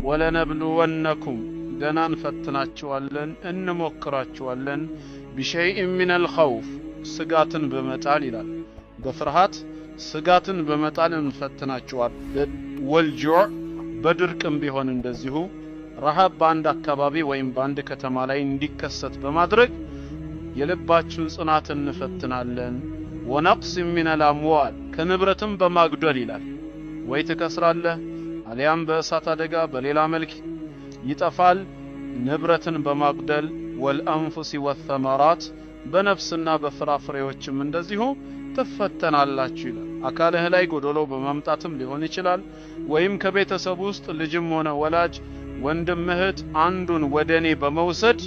ወለነብሉወነኩም ገናን ፈትናችኋለን እንሞክራችኋለን ቢሸይእ ሚነል ኸውፍ ስጋትን በመጣል ይላል በፍርሃት ስጋትን በመጣል እንፈትናችኋለን ወልጁዕ በድርቅም ቢሆን እንደዚሁ ረሃብ በአንድ አካባቢ ወይም በአንድ ከተማ ላይ እንዲከሰት በማድረግ የልባችሁን ጽናት እንፈትናለን ወነቅስ ሚነል አምዋል ከንብረትም በማጉደል ይላል ወይ ትከስራለህ አሊያም በእሳት አደጋ በሌላ መልክ ይጠፋል ንብረትን በማጉደል ወልአንፉስ ወተመራት በነፍስና በፍራፍሬዎችም እንደዚሁ ትፈተናላችሁ ይላል አካልህ ላይ ጎዶሎ በማምጣትም ሊሆን ይችላል ወይም ከቤተሰብ ውስጥ ልጅም ሆነ ወላጅ ወንድም እህት አንዱን ወደኔ በመውሰድ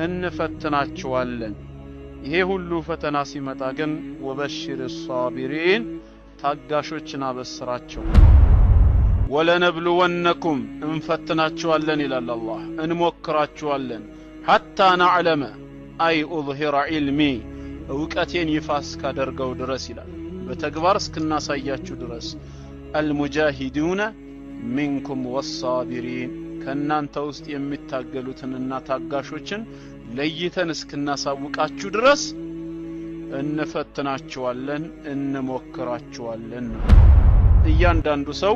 እንፈትናችኋለን ይሄ ሁሉ ፈተና ሲመጣ ግን ወበሽር الصابرين ታጋሾችን አበስራቸው ወለነብሉወነኩም እንፈትናችኋለን ይላል አላህ እንሞክራችኋለን حتى نعلم أي أظهر علمي እውቀቴን ይፋ እስካደርገው ድረስ ይላል በተግባር እስክናሳያችሁ ድረስ المجاهدون منكم والصابرين ከናንተ ውስጥ የሚታገሉትንና ታጋሾችን ለይተን እስክናሳውቃችሁ ድረስ እንፈትናችኋለን እንሞክራችኋለን እያንዳንዱ ሰው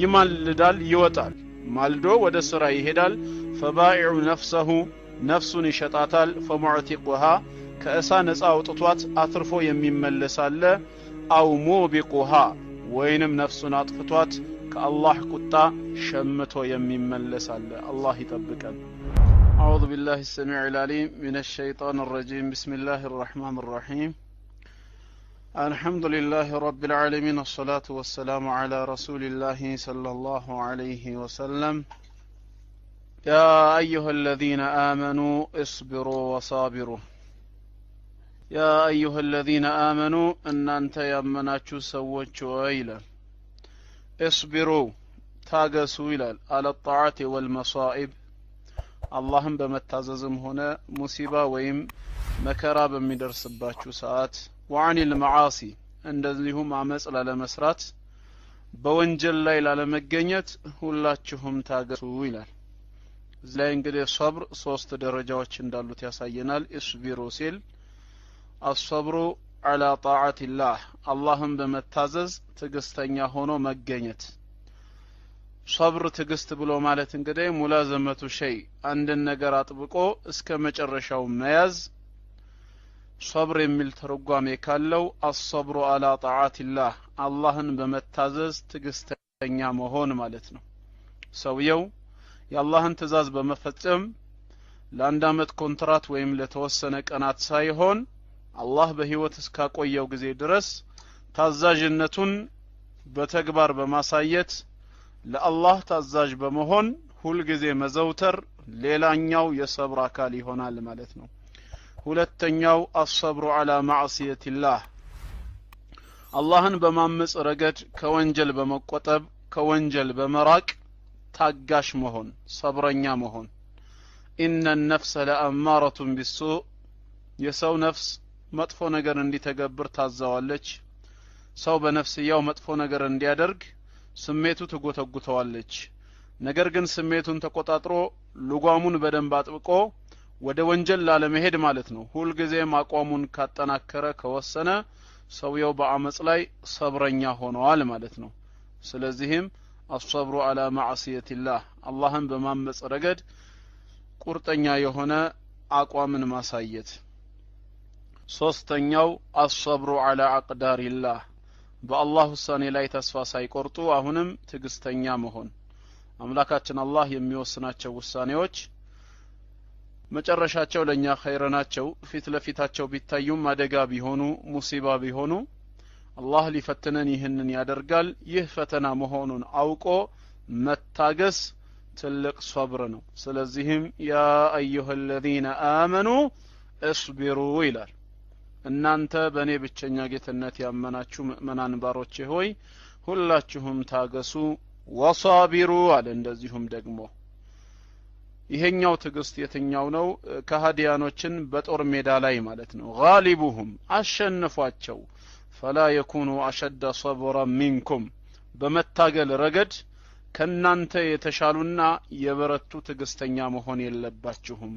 ይማልዳል ይወጣል ማልዶ ወደ ስራ ይሄዳል فبائع نفسه ነፍሱን ይሸጣታል فمعتقها ከእሳ ነፃ አውጥቷት አትርፎ የሚመለስ አለ አው ሙቢቁሃ ወይንም ነፍሱን አጥፍቷት ከአላህ ቁጣ ሸምቶ የሚመለስ አለ አላህ ይጠብቀን أعوذ بالله السميع العليم من الشيطان الرجيم بسم الله الرحمن الرحيم الحمد لله رب العالمين الصلاة والسلام على رسول الله صلى الله عليه وسلم يا أيها الذين آمنوا اصبروا وصابروا يا أيها الذين آمنوا أن أنت يمناتشو سوّتشو إلى اصبروا تاقسوا إلى على الطاعة والمصائب اللهم بمتاززم هنا مصيبة ويم مكرا بمدرس باتشو ساعات وعن المعاصي عندهم عمس على مسرات بونجل ليلة لمجنيت ሁላችሁም ታገሱ ይላል زي እንግዲህ صبر ሶስት ደረጃዎች እንዳሉት ያሳየናል እስቢሩ ሲል الصبر على طاعة الله اللهم بمتازز ትግስተኛ ሆኖ መገኘት صبر ትግስት ብሎ ማለት እንግዲህ ሙላዘመቱ ሸይ አንድን ነገር አጥብቆ እስከ መጨረሻው መያዝ صبر የሚል ተርጓሜ ካለው الصبر على طاعة الله አላህን በመታዘዝ ትግስተኛ መሆን ማለት ነው ሰውየው የአላህን ትእዛዝ በመፈጸም ለአንድ አመት ኮንትራት ወይም ለተወሰነ ቀናት ሳይሆን አላህ በህይወት እስካቆየው ጊዜ ድረስ ታዛዥነቱን በተግባር በማሳየት ለአላህ ታዛዥ በመሆን ሁሉ ጊዜ መዘውተር ሌላኛው የሰብር አካል ይሆናል ማለት ነው ሁለተኛው الصبر على معصية الله አላህን በማመጽ ረገድ ከወንጀል በመቆጠብ ከወንጀል በመራቅ ታጋሽ መሆን ሰብረኛ መሆን إن النفس لأمارة بالسوء የሰው ነፍስ መጥፎ ነገር እንዲተገብር ታዛዋለች ሰው በነፍስያው መጥፎ ነገር እንዲያደርግ ስሜቱ ትጎተጉተዋለች ነገር ግን ስሜቱን ተቆጣጥሮ ልጓሙን በደንብ አጥብቆ ወደ ወንጀል ላለመሄድ ማለት ነው ሁሉ ጊዜ አቋሙን ካጠናከረ ከወሰነ ሰውየው በአመጽ ላይ ሰብረኛ ሆኗል ማለት ነው ስለዚህም الصبر على معصية الله اللهم በማመጽ ረገድ ቁርጠኛ የሆነ አቋምን ማሳየት ሶስተኛው الصبر على اقدار الله በአላህ ውሳኔ ላይ ተስፋ ሳይቆርጡ አሁንም ትግስተኛ መሆን አምላካችን አላህ የሚወስናቸው ውሳኔዎች መጨረሻቸው ለኛ ኸይር ናቸው ፊት ለፊታቸው ቢታዩም አደጋ ቢሆኑ ሙሲባ ቢሆኑ አላህ ሊፈትነን ይህንን ያደርጋል ይህ ፈተና መሆኑን አውቆ መታገስ ትልቅ ሶብር ነው ስለዚህም ያ አዩሃ الذين آمنوا اصبروا ይላል እናንተ በእኔ ብቸኛ ጌትነት ያመናችሁ ምእመናን ባሮቼ ሆይ ሁላችሁም ታገሱ ወሳቢሩ አለ እንደዚሁም ደግሞ ይሄኛው ትግስት የትኛው ነው ከሃዲያኖችን በጦር ሜዳ ላይ ማለት ነው ጋሊቡሁም አሸንፏቸው فلا يكونوا أشد صبرا منكم በመታገል ረገድ ከናንተ የተሻሉና የበረቱ ትግስተኛ መሆን የለባችሁም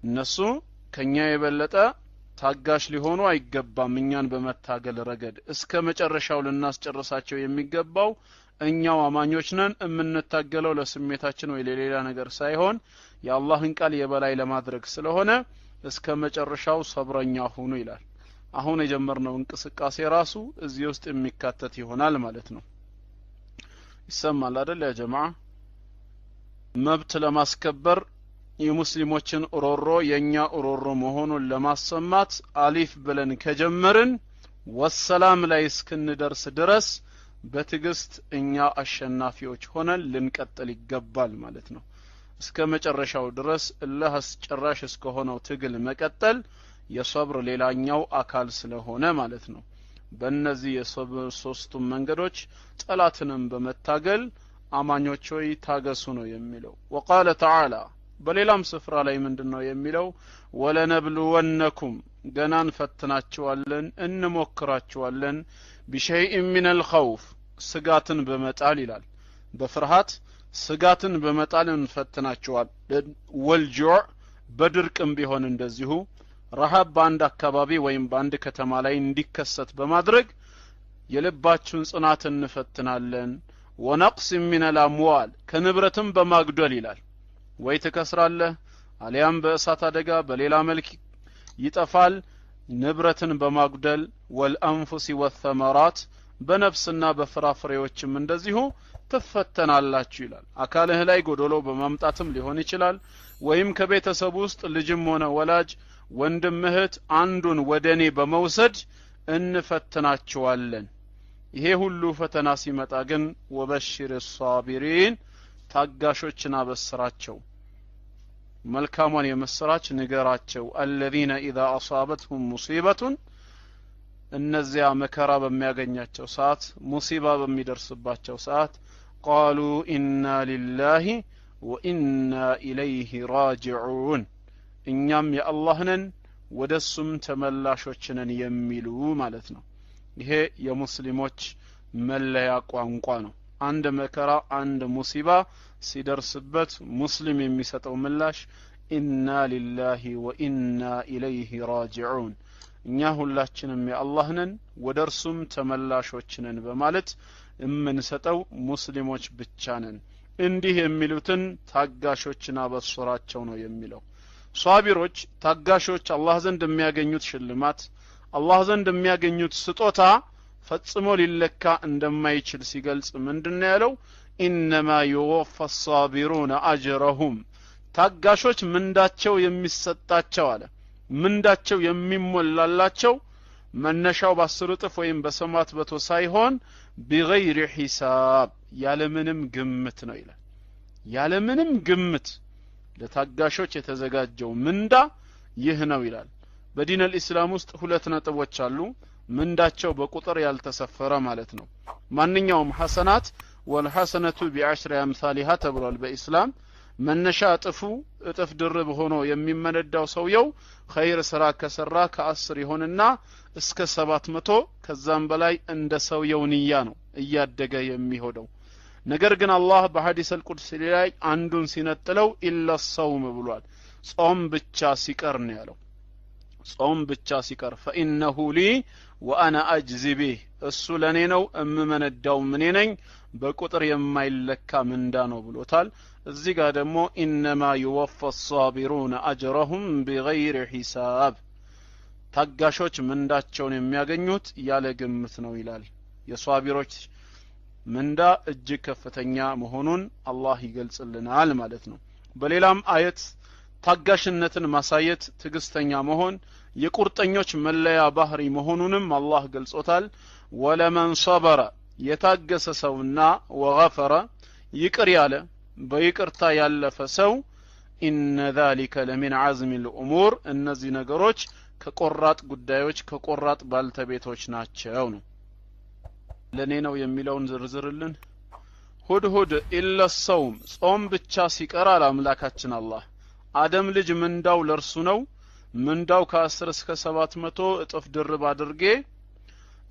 እነሱ ከኛ የበለጠ ታጋሽ ሊሆኑ አይገባም እኛን በመታገል ረገድ እስከ መጨረሻው ልናስጨርሳቸው የሚገባው እኛው አማኞች ነን እምንታገለው ለስሜታችን ወይ ለሌላ ነገር ሳይሆን የአላህን ቃል የበላይ ለማድረግ ስለሆነ እስከ መጨረሻው ሰብረኛ ሁኑ ይላል አሁን የጀመርነው እንቅስቃሴ ራሱ እዚህ ውስጥ የሚካተት ይሆናል ማለት ነው ይሰማል አይደል ያ ጀማዓ መብት ለማስከበር የሙስሊሞችን ኦሮሮ የኛ ኦሮሮ መሆኑን ለማሰማት አሊፍ ብለን ከጀመርን ወሰላም ላይ እስክንደርስ ድረስ በትግስት እኛ አሸናፊዎች ሆነን ልንቀጥል ይገባል ማለት ነው እስከ መጨረሻው ድረስ አላህ አስጨራሽ እስከሆነው ትግል መቀጠል የሰብር ሌላኛው አካል ስለሆነ ማለት ነው በእነዚህ የሰብር ሶስቱም መንገዶች ጠላትንም በመታገል አማኞች ሆይ ታገሱ ነው የሚለው وقال تعالى በሌላም ስፍራ ላይ ምንድነው የሚለው ወለነብሉወነኩም ገናን ፈትናቸዋለን እንሞክራቸዋለን بشيء من الخوف ስጋትን በመጣል ይላል በፍርሃት ስጋትን በመጣል እንፈትናቸዋለን ወልጁዕ በድርቅም ቢሆን እንደዚሁ ረሃብ በአንድ አካባቢ ወይም በአንድ ከተማ ላይ እንዲከሰት በማድረግ የልባችሁን ጽናት እንፈትናለን ወነቅስ من الاموال ከንብረትም በማግደል ይላል ወይ ተከስራለህ አሊያም በእሳት አደጋ በሌላ መልክ ይጠፋል ንብረትን በማግደል ወልአንፉስ ወثمرات በነፍስና በፍራፍሬዎችም እንደዚሁ ተፈተናላችሁ ይላል አካልህ ላይ ጎዶሎ በማምጣትም ሊሆን ይችላል ወይም ከቤተሰብ ውስጥ ልጅም ሆነ ወላጅ ወንድም እህት አንዱን ወደኔ በመውሰድ እንፈትናቸዋለን ይሄ ሁሉ ፈተና ሲመጣ ግን ወበሽር الصابرين ታጋሾችን አበስራቸው መልካሙን የመስራች ንገራቸው الذين اذا اصابتهم مصيبه እነዚያ መከራ በሚያገኛቸው ሰዓት ሙሲባ በሚደርስባቸው ሰዓት قالوا إنا لله وإنا إليه راجعون እኛም የአላህ ነን ወደሱም ተመላሾች ነን የሚሉ ማለት ነው ይሄ የሙስሊሞች መለያ ቋንቋ ነው አንድ መከራ አንድ ሙሲባ ሲደርስበት ሙስሊም የሚሰጠው ምላሽ ኢና ሊላሂ ወኢና ኢለይሂ ራጂዑን እኛ ሁላችንም የአላህ ነን ወደርሱም ተመላሾች ነን በማለት የምንሰጠው ሙስሊሞች ብቻ ነን እንዲህ የሚሉትን ታጋሾችና በስራቸው ነው የሚለው ሷቢሮች ታጋሾች አላህ ዘንድ የሚያገኙት ሽልማት አላህ ዘንድ የሚያገኙት ስጦታ ፈጽሞ ሊለካ እንደማይችል ሲገልጽ ምንድነው ያለው انما يوفى الصابرون اجرهم ታጋሾች ምንዳቸው የሚሰጣቸው አለ ምንዳቸው የሚሞላላቸው መነሻው በ10 እጥፍ ወይም በሰማት በቶ ሳይሆን بغير حساب ያለምንም ግምት ነው ይላል ያለምንም ግምት ለታጋሾች የተዘጋጀው ምንዳ ይህ ነው ይላል በዲን الاسلام ውስጥ ሁለት ነጥቦች አሉ ምንዳቸው በቁጥር ያልተሰፈረ ማለት ነው ማንኛውም ሐሰናት والحسنه بعشر امثالها ተብሏል በእስላም መነሻ እጥፍ ድርብ ሆኖ የሚመነዳው ሰውየው ኸይር ስራ ከሰራ ከ10 ይሆንና እስከ 700 ከዛም በላይ እንደ ሰውየው ንያ ነው እያደገ የሚሆደው ነገር ግን አላህ በሐዲስ القدس ላይ አንዱን ሲነጥለው ኢላ الصوم ብሏል ጾም ብቻ ሲቀር ነው ያለው ጾም ብቻ ሲቀር فانه لي وانا اجزي به እሱ ለኔ ነው እምመነዳው ምን ነኝ በቁጥር የማይለካ ምንዳ ነው ብሎታል እዚህ ጋር ደግሞ انما يوفى الصابرون اجرهم بغير حساب ታጋሾች ምንዳቸውን የሚያገኙት ያለ ግምት ነው ይላል የሷቢሮች ምንዳ እጅግ ከፍተኛ መሆኑን አላህ ይገልጽልናል ማለት ነው በሌላም አየት ታጋሽነትን ማሳየት ትግስተኛ መሆን የቁርጠኞች መለያ ባህሪ መሆኑንም አላህ ገልጾታል ወለመን صبر የታገሰ ሰውና ወغفر ይቅር ያለ በይቅርታ ያለፈ ሰው ان ذلك لمن عزم الامور እነዚህ ነገሮች ከቆራጥ ጉዳዮች ከቆራጥ ባልተቤቶች ናቸው ነው ለኔ ነው የሚለውን ዝርዝርልን ሁድ ኢላ الصوم ጾም ብቻ ሲቀር አምላካችን አላህ አደም ልጅ ምንዳው ለርሱ ነው ምንዳው ከ10 እስከ 700 እጥፍ ድርብ አድርጌ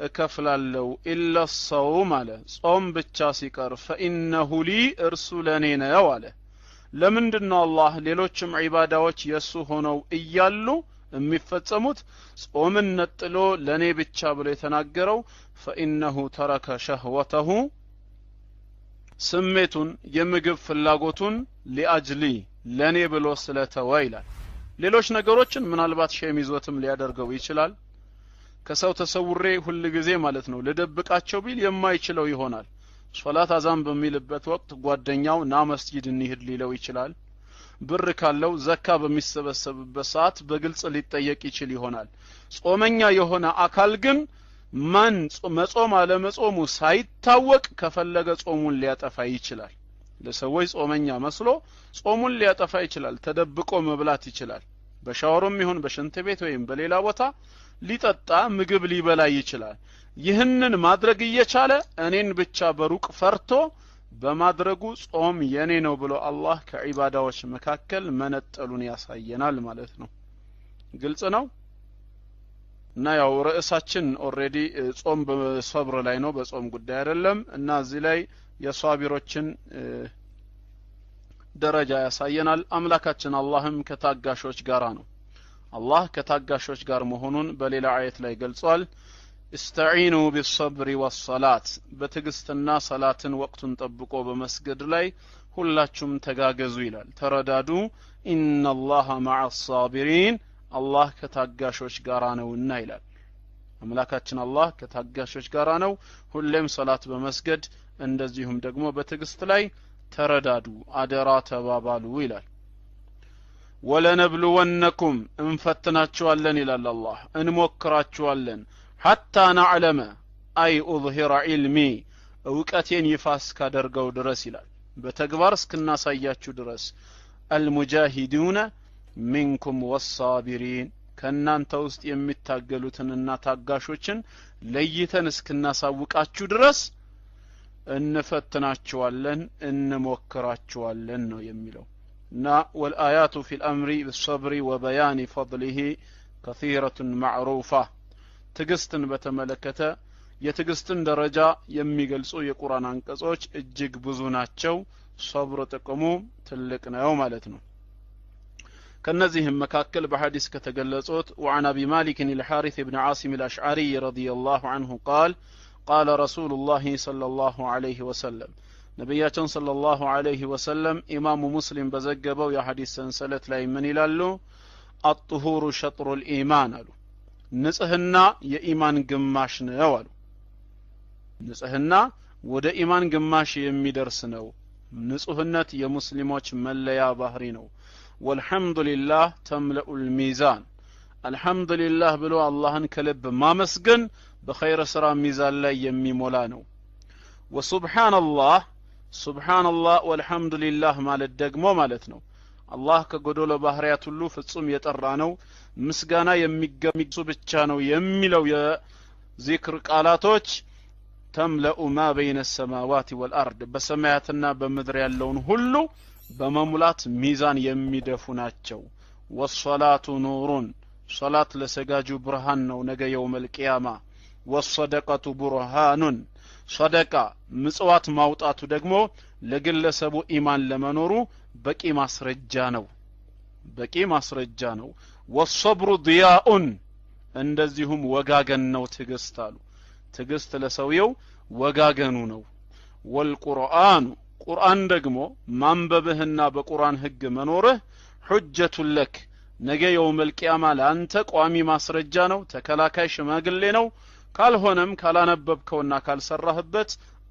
እከፍላለሁ ኢላ الصوم አለ ጾም ብቻ ሲቀር فإنه لي እርሱ ለኔ ነው አለ ለምንድነው አላህ ሌሎችም ዒባዳዎች የሱ ሆነው እያሉ የሚፈጸሙት ጾምን ነጥሎ ለኔ ብቻ ብሎ የተናገረው فإنه ترك شهوته ስሜቱን የምግብ ፍላጎቱን ሊአጅሊ ለኔ ብሎ ስለተወ ይላል ሌሎች ነገሮችን ምናልባት ሸም ይዞትም ሊያደርገው ይችላል ከሰው ተሰውሬ ሁሉ ጊዜ ማለት ነው ለደብቃቸው ቢል የማይችለው ይሆናል ሶላት አዛን በሚልበት ወቅት ጓደኛው ና መስጂድ እንሂድ ሊለው ይችላል ብር ካለው ዘካ በሚሰበሰብበት ሰዓት በግልጽ ሊጠየቅ ይችል ይሆናል ጾመኛ የሆነ አካል ግን ማን መጾም አለ መጾሙ ሳይታወቅ ከፈለገ ጾሙን ሊያጠፋ ይችላል ለሰዎች ጾመኛ መስሎ ጾሙን ሊያጠፋ ይችላል ተደብቆ መብላት ይችላል በሻወርም ይሁን በሽንት ቤት ወይም በሌላ ቦታ ሊጠጣ ምግብ ሊበላ ይችላል ይህንን ማድረግ እየቻለ እኔን ብቻ በሩቅ ፈርቶ በማድረጉ ጾም የኔ ነው ብሎ አላህ ከዒባዳዎች መካከል መነጠሉን ያሳየናል ማለት ነው ግልጽ ነው እና ያው ርዕሳችን ኦሬዲ ጾም በሰብር ላይ ነው በጾም ጉዳይ አይደለም እና እዚህ ላይ የሷቢሮችን ደረጃ ያሳየናል አምላካችን አላህም ከታጋሾች ጋር ነው አላህ ከታጋሾች ጋር መሆኑን በሌላ አየት ላይ ገልጿል استعينوا بالصبر والصلاة በትግስትና ሰላትን ወቅቱን ጠብቆ በመስገድ ላይ ሁላችሁም ተጋገዙ ይላል ተረዳዱ ان الله مع الصابرين አላህ ከታጋሾች ጋር ነውና ይላል አምላካችን አላህ ከታጋሾች ጋር ነው ሁሌም ሰላት በመስገድ እንደዚሁም ደግሞ በትግስት ላይ ተረዳዱ አደራ ተባባሉ ይላል ወለነብሉወነኩም እንፈትናችኋለን ይላል አላህ እንሞክራችኋለን حتى نعلم اي اظهر علمي እውቀቴን ይፋ እስካደርገው ድረስ ይላል በተግባር እስክናሳያችሁ ድረስ المجاهدون منكم والصابرين ከናንተ ውስጥ የሚታገሉትንና ታጋሾችን ለይተን እስክናሳውቃችሁ ድረስ እንፈትናችኋለን እንሞክራችኋለን ነው የሚለው እና والآيات في الأمر بالصبر وبيان فضله كثيرة معروفة ትግስትን በተመለከተ የትግስትን ደረጃ የሚገልጹ የቁርአን አንቀጾች እጅግ ብዙ ናቸው ሶብር ጥቅሙ ትልቅ ነው ማለት ነው ከነዚህም መካከል በሐዲስ ከተገለጹት وعن ابي مالك الحارث بن عاصم الاشعري رضي الله عنه قال قال رسول الله صلى الله عليه وسلم ነብያችን صلى الله عليه وسلم ኢማሙ ሙስሊም በዘገበው የሐዲስ ሰንሰለት ላይ ምን ይላሉ الطهور شطر الايمان አሉ ንጽህና የኢማን ግማሽ ነው አሉ ንጽህና ወደ ኢማን ግማሽ የሚደርስ ነው ንጹህነት የሙስሊሞች መለያ ባህሪ ነው ወልሐምዱሊላህ ተምለኡል ሚዛን አልሐምዱሊላህ ብሎ አላህን ከልብ ማመስገን በኸይር ስራ ሚዛን ላይ የሚሞላ ነው ወሱብሃንአላህ ሱብሃንአላህ ወልሐምዱሊላህ ማለት ደግሞ ማለት ነው አላህ ከጎዶሎ ባህሪያት ሁሉ ፍጹም የጠራ ነው ምስጋና የሚገሚሱ ብቻ ነው የሚለው የዚክር ቃላቶች ተምለኡ ማ በይነ السماوات والارض በሰማያትና በምድር ያለውን ሁሉ በመሙላት ሚዛን የሚደፉ ናቸው ወሰላቱ ኑሩን ሶላት ለሰጋጁ ብርሃን ነው ነገ የውመል ቂያማ ወሰደቀቱ ቡርሃኑን ሰደቃ ምጽዋት ማውጣቱ ደግሞ ለግለሰቡ ኢማን ለመኖሩ በቂ ማስረጃ ነው ወሰብሩ ዲያኡን እንደዚሁም ወጋገን ነው ትግስት አሉ ትግስት ለሰውየው ወጋገኑ ነው ወልቁርአን ቁርአን ደግሞ ማንበብህና በቁርአን ህግ መኖርህ ሁጀቱ ለክ ነገ የውመል ቂያማ ለአንተ ቋሚ ማስረጃ ነው ተከላካይ ሽማግሌ ነው ካልሆነም ካላነበብከውና ካልሰራህበት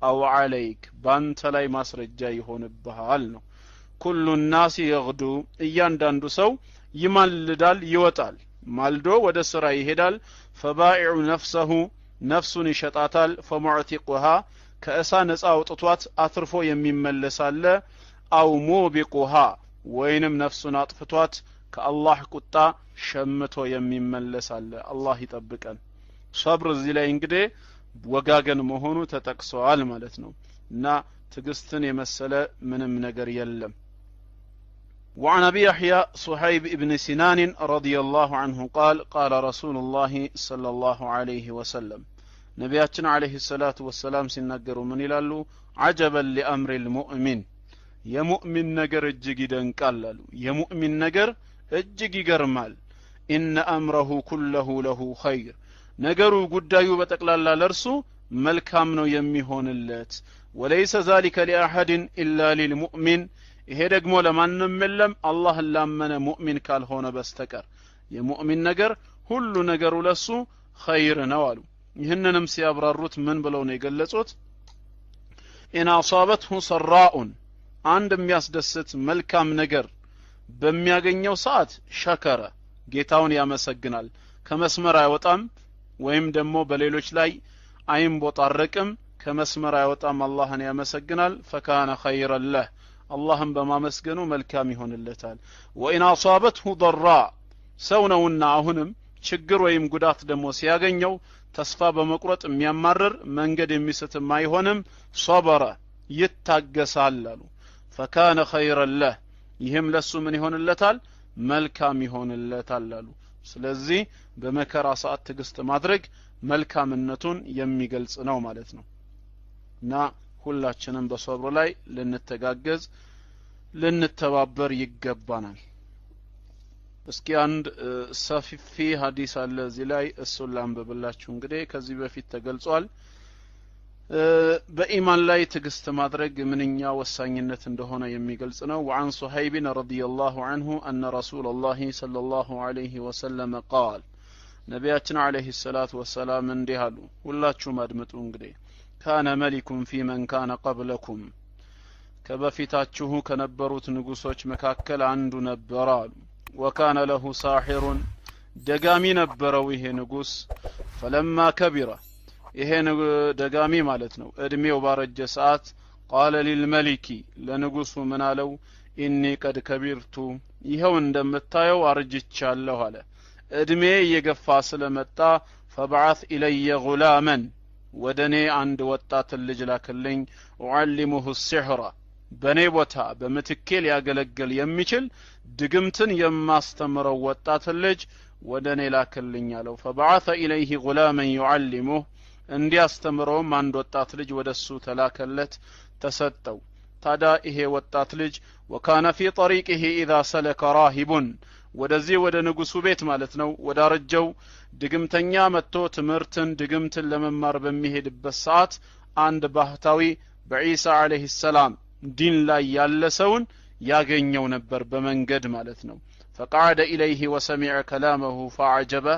አው አለይክ ባንተ ላይ ማስረጃ ይሆንብሃል ነው ኩሉ الناس يغدو እያንዳንዱ ሰው ይማልዳል ይወጣል ማልዶ ወደ ስራ ይሄዳል فبائع نفسه ነፍሱን ይሸጣታል فمعتقها ከእሳ ነፃ አውጥቷት አትርፎ የሚመለሳለ አው ሙቢቁها ወይንም ነፍሱን አጥፍቷት ከአላህ ቁጣ ሸምቶ የሚመለሳለ አላህ ይጠብቀን ሶብር እዚህ ላይ እንግዲህ ወጋገን መሆኑ ተጠቅሷል ማለት ነው እና ትግስትን የመሰለ ምንም ነገር የለም وعن ابي يحيى صهيب ابن سنان رضي الله عنه قال قال رسول الله صلى الله عليه وسلم ነቢያችን አለይሂ ሰላቱ ወሰላም ሲናገሩ ምን ይላሉ? አጀበን ሊአምሪል ሙእሚን የሙእሚን ነገር እጅግ ይደንቃል አሉ። የሙእሚን ነገር እጅግ ይገርማል። ኢነ አምረሁ ኩለሁ ለሁ ኸይር ነገሩ ጉዳዩ በጠቅላላ ለርሱ መልካም ነው የሚሆንለት። ወለይሰ ዛሊከ ሊአሐድን ኢላ ሊልሙእሚን ይሄ ደግሞ ለማንም የለም አላህን ላመነ ሙእሚን ካልሆነ በስተቀር የሙእሚን ነገር ሁሉ ነገሩ ለሱ ኸይር ነው አሉ። ይህንንም ሲያብራሩት ምን ብለው ነው የገለጹት? ኢን አሳበትሁ ሰራኡን አንድ የሚያስደስት መልካም ነገር በሚያገኘው ሰዓት ሸከረ ጌታውን ያመሰግናል። ከመስመር አይወጣም ወይም ደግሞ በሌሎች ላይ አይንቦጣረቅም። ከመስመር አይወጣም፣ አላህን ያመሰግናል። ፈካነ ኸይረን ለህ አላህን በማመስገኑ መልካም ይሆንለታል። ወኢን አሳበትሁ ضራ ሰው ነውና አሁንም ችግር ወይም ጉዳት ደግሞ ሲያገኘው ተስፋ በመቁረጥ የሚያማርር መንገድ የሚስትም አይሆንም። ሶበረ ይታገሳል አሉ። ፈካነ ኸይረን ለህ ይህም ለሱ ምን ይሆንለታል? መልካም ይሆንለታል አሉ። ስለዚህ በመከራ ሰዓት ትዕግስት ማድረግ መልካምነቱን የሚገልጽ ነው ማለት ነው። እና ሁላችንም በሶብር ላይ ልንተጋገዝ ልንተባበር ይገባናል። እስኪ አንድ ሰፊ ሐዲስ አለ እዚህ ላይ እሱን ላንብብላችሁ። እንግዲህ ከዚህ በፊት ተገልጿል በኢማን ላይ ትዕግስት ማድረግ ምንኛ ወሳኝነት እንደሆነ የሚገልጽ ነው። وعن صهيب رضي الله عنه أن رسول الله صلى الله عليه وسلم قال ነቢያችን አለይሂ ሰላቱ ወሰላም እንዲህ አሉ። ሁላችሁም አድምጡ። እንግዲህ ካነ መሊኩም ፊ መን ካነ ቀብለኩም ከበፊታችሁ ከነበሩት ንጉሶች መካከል አንዱ ነበር አሉ። ወካነ ለሁ ሳሒሩን ደጋሚ ነበረው ይሄ ንጉስ። ፈለማ ከቢረ ይሄ ደጋሚ ማለት ነው እድሜው ባረጀ ሰዓት ቃለ ሊልመሊኪ ለንጉሱ ምን አለው? ኢኒ ቀድ ከቢርቱ ይኸው እንደምታየው አርጅቻለሁ አለ። እድሜ እየገፋ ስለመጣ ፈበዓት ኢለየ ጉላመን ወደኔ አንድ ወጣት ልጅ ላክልኝ። ኡዓሊሙሁ ሲሕራ በኔ ቦታ በምትኬ ሊያገለግል የሚችል ድግምትን የማስተምረው ወጣት ልጅ ወደኔ ላክልኝ አለው። ፈበዓተ ኢለይሂ ጉላመን ዩዓሊሙሁ እንዲያስተምረውም አንድ ወጣት ልጅ ወደሱ ተላከለት ተሰጠው። ታዳ ይሄ ወጣት ልጅ ወካነ ፊ ጠሪቂሂ ኢዛ ሰለከ ራሂቡን ወደዚህ ወደ ንጉሱ ቤት ማለት ነው ወዳረጀው ድግምተኛ መጥቶ ትምህርትን ድግምትን ለመማር በሚሄድበት ሰዓት አንድ ባህታዊ በኢሳ አለይሂ ሰላም ዲን ላይ ያለ ሰውን ያገኘው ነበር በመንገድ ማለት ነው። فقعد إليه وسمع كلامه فعجبه